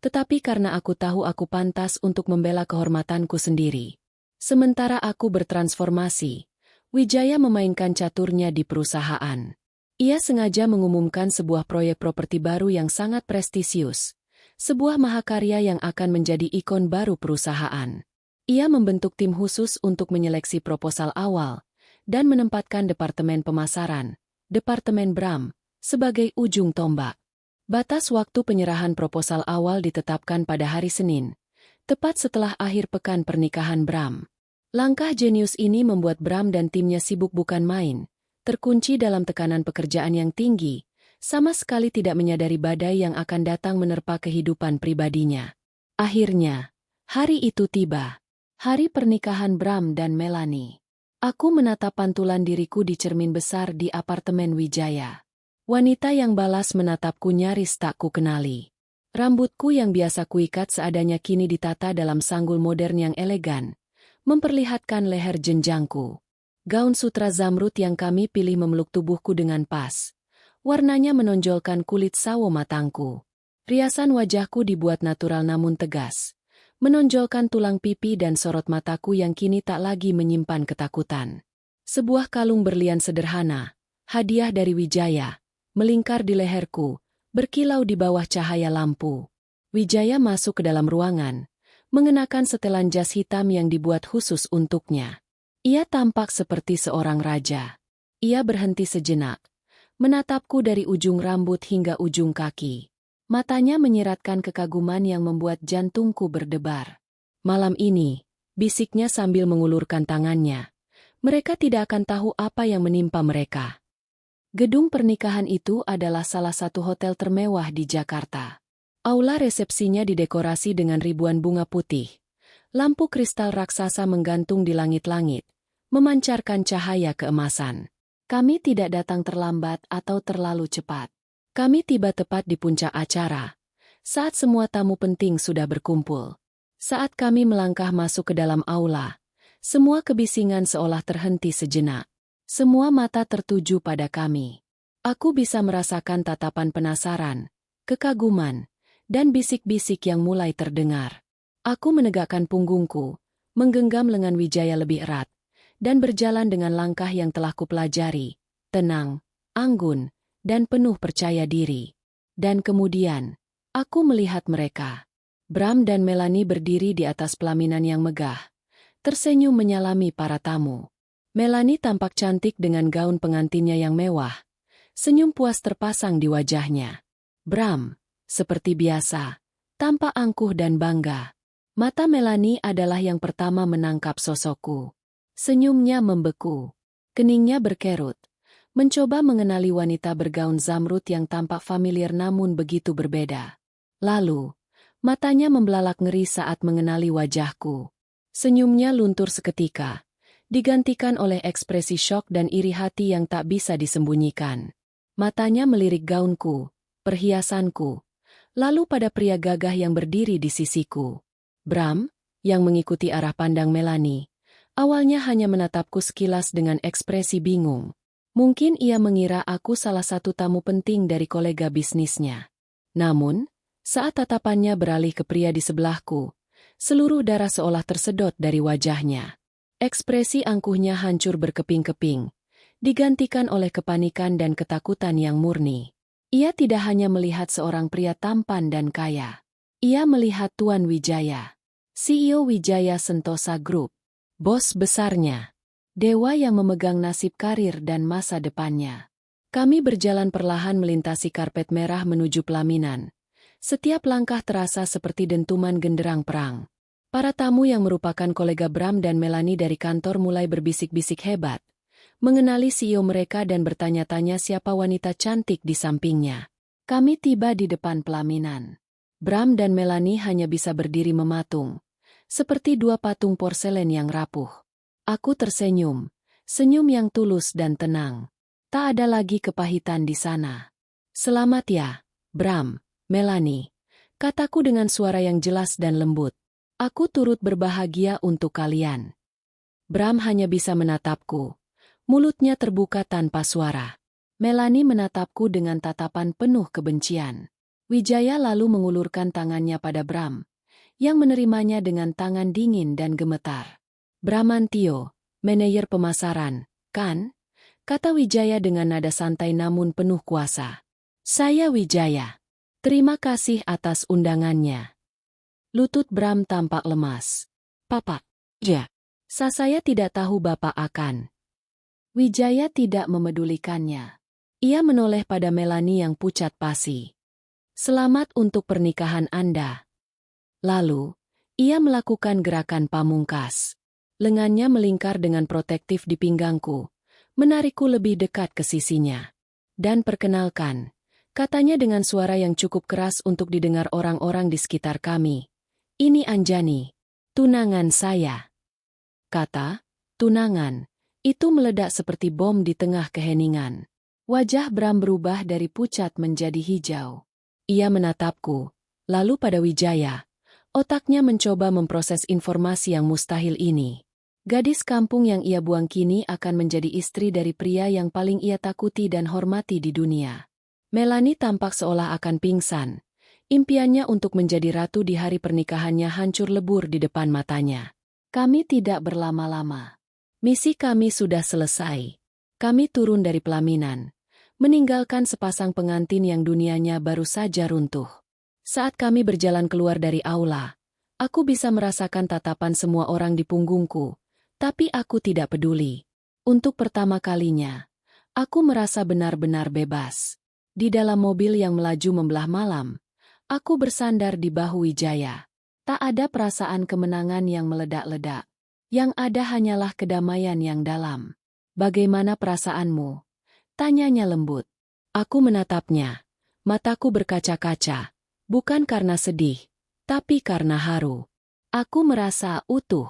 tetapi karena aku tahu aku pantas untuk membela kehormatanku sendiri. Sementara aku bertransformasi, Wijaya memainkan caturnya di perusahaan. Ia sengaja mengumumkan sebuah proyek properti baru yang sangat prestisius, sebuah mahakarya yang akan menjadi ikon baru perusahaan. Ia membentuk tim khusus untuk menyeleksi proposal awal dan menempatkan Departemen Pemasaran, Departemen Bram, sebagai ujung tombak. Batas waktu penyerahan proposal awal ditetapkan pada hari Senin, tepat setelah akhir pekan pernikahan Bram. Langkah jenius ini membuat Bram dan timnya sibuk bukan main, terkunci dalam tekanan pekerjaan yang tinggi, sama sekali tidak menyadari badai yang akan datang menerpa kehidupan pribadinya. Akhirnya, hari itu tiba. Hari pernikahan Bram dan Melanie. Aku menatap pantulan diriku di cermin besar di apartemen Wijaya. Wanita yang balas menatapku nyaris tak ku kenali. Rambutku yang biasa kuikat seadanya kini ditata dalam sanggul modern yang elegan, memperlihatkan leher jenjangku. Gaun sutra zamrud yang kami pilih memeluk tubuhku dengan pas. Warnanya menonjolkan kulit sawo matangku. Riasan wajahku dibuat natural namun tegas, menonjolkan tulang pipi dan sorot mataku yang kini tak lagi menyimpan ketakutan. Sebuah kalung berlian sederhana, hadiah dari Wijaya, melingkar di leherku, berkilau di bawah cahaya lampu. Wijaya masuk ke dalam ruangan, mengenakan setelan jas hitam yang dibuat khusus untuknya. Ia tampak seperti seorang raja. Ia berhenti sejenak, menatapku dari ujung rambut hingga ujung kaki. Matanya menyiratkan kekaguman yang membuat jantungku berdebar. Malam ini, bisiknya sambil mengulurkan tangannya, mereka tidak akan tahu apa yang menimpa mereka. Gedung pernikahan itu adalah salah satu hotel termewah di Jakarta. Aula resepsinya didekorasi dengan ribuan bunga putih. Lampu kristal raksasa menggantung di langit-langit, memancarkan cahaya keemasan. Kami tidak datang terlambat atau terlalu cepat. Kami tiba tepat di puncak acara, saat semua tamu penting sudah berkumpul. Saat kami melangkah masuk ke dalam aula, semua kebisingan seolah terhenti sejenak. Semua mata tertuju pada kami. Aku bisa merasakan tatapan penasaran, kekaguman, dan bisik-bisik yang mulai terdengar. Aku menegakkan punggungku, menggenggam lengan Wijaya lebih erat, dan berjalan dengan langkah yang telah kupelajari, tenang, anggun, dan penuh percaya diri. Dan kemudian, aku melihat mereka. Bram dan Melanie berdiri di atas pelaminan yang megah, tersenyum menyalami para tamu. Melanie tampak cantik dengan gaun pengantinnya yang mewah. Senyum puas terpasang di wajahnya. Bram, seperti biasa, tampak angkuh dan bangga. Mata Melanie adalah yang pertama menangkap sosokku. Senyumnya membeku. Keningnya berkerut. Mencoba mengenali wanita bergaun zamrud yang tampak familiar namun begitu berbeda. Lalu, matanya membelalak ngeri saat mengenali wajahku. Senyumnya luntur seketika, digantikan oleh ekspresi syok dan iri hati yang tak bisa disembunyikan. Matanya melirik gaunku, perhiasanku, lalu pada pria gagah yang berdiri di sisiku. Bram, yang mengikuti arah pandang Melanie, awalnya hanya menatapku sekilas dengan ekspresi bingung. Mungkin ia mengira aku salah satu tamu penting dari kolega bisnisnya. Namun, saat tatapannya beralih ke pria di sebelahku, seluruh darah seolah tersedot dari wajahnya. Ekspresi angkuhnya hancur berkeping-keping, digantikan oleh kepanikan dan ketakutan yang murni. Ia tidak hanya melihat seorang pria tampan dan kaya. Ia melihat Tuan Wijaya, CEO Wijaya Sentosa Group, bos besarnya, dewa yang memegang nasib karir dan masa depannya. Kami berjalan perlahan melintasi karpet merah menuju pelaminan, Setiap langkah terasa seperti dentuman genderang perang. Para tamu yang merupakan kolega Bram dan Melanie dari kantor mulai berbisik-bisik hebat, mengenali CEO mereka dan bertanya-tanya siapa wanita cantik di sampingnya. Kami tiba di depan pelaminan. Bram dan Melanie hanya bisa berdiri mematung, seperti dua patung porselen yang rapuh. Aku tersenyum, senyum yang tulus dan tenang. Tak ada lagi kepahitan di sana. Selamat ya, Bram, Melanie, kataku dengan suara yang jelas dan lembut. Aku turut berbahagia untuk kalian. Bram hanya bisa menatapku. Mulutnya terbuka tanpa suara. Melanie menatapku dengan tatapan penuh kebencian. Wijaya lalu mengulurkan tangannya pada Bram, yang menerimanya dengan tangan dingin dan gemetar. Bramantio, manajer pemasaran, kan? Kata Wijaya dengan nada santai namun penuh kuasa. Saya Wijaya. Terima kasih atas undangannya. Lutut Bram tampak lemas. Papa. Ya. Saya tidak tahu Bapak akan. Wijaya tidak memedulikannya. Ia menoleh pada Melanie yang pucat pasi. Selamat untuk pernikahan Anda. Lalu, ia melakukan gerakan pamungkas. Lengannya melingkar dengan protektif di pinggangku, menarikku lebih dekat ke sisinya. Dan perkenalkan, katanya dengan suara yang cukup keras untuk didengar orang-orang di sekitar kami. Ini Anjani, tunangan saya. Kata, tunangan, itu meledak seperti bom di tengah keheningan. Wajah Bram berubah dari pucat menjadi hijau. Ia menatapku, lalu pada Wijaya. Otaknya mencoba memproses informasi yang mustahil ini. Gadis kampung yang ia buang kini akan menjadi istri dari pria yang paling ia takuti dan hormati di dunia. Melanie tampak seolah akan pingsan. Impiannya untuk menjadi ratu di hari pernikahannya hancur lebur di depan matanya. Kami tidak berlama-lama. Misi kami sudah selesai. Kami turun dari pelaminan, meninggalkan sepasang pengantin yang dunianya baru saja runtuh. Saat kami berjalan keluar dari aula, aku bisa merasakan tatapan semua orang di punggungku, tapi aku tidak peduli. Untuk pertama kalinya, aku merasa benar-benar bebas. Di dalam mobil yang melaju membelah malam, aku bersandar di bahu Wijaya. Tak ada perasaan kemenangan yang meledak-ledak. Yang ada hanyalah kedamaian yang dalam. Bagaimana perasaanmu? Tanyanya lembut. Aku menatapnya. Mataku berkaca-kaca. Bukan karena sedih, tapi karena haru. Aku merasa utuh.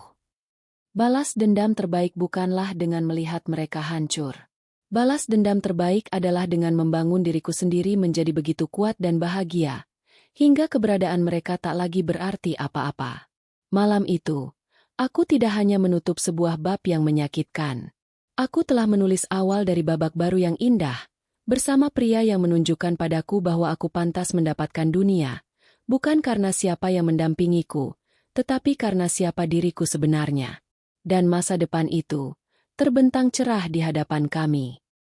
Balas dendam terbaik bukanlah dengan melihat mereka hancur. Balas dendam terbaik adalah dengan membangun diriku sendiri menjadi begitu kuat dan bahagia, hingga keberadaan mereka tak lagi berarti apa-apa. Malam itu, aku tidak hanya menutup sebuah bab yang menyakitkan. Aku telah menulis awal dari babak baru yang indah, bersama pria yang menunjukkan padaku bahwa aku pantas mendapatkan dunia, bukan karena siapa yang mendampingiku, tetapi karena siapa diriku sebenarnya. Dan masa depan itu terbentang cerah di hadapan kami.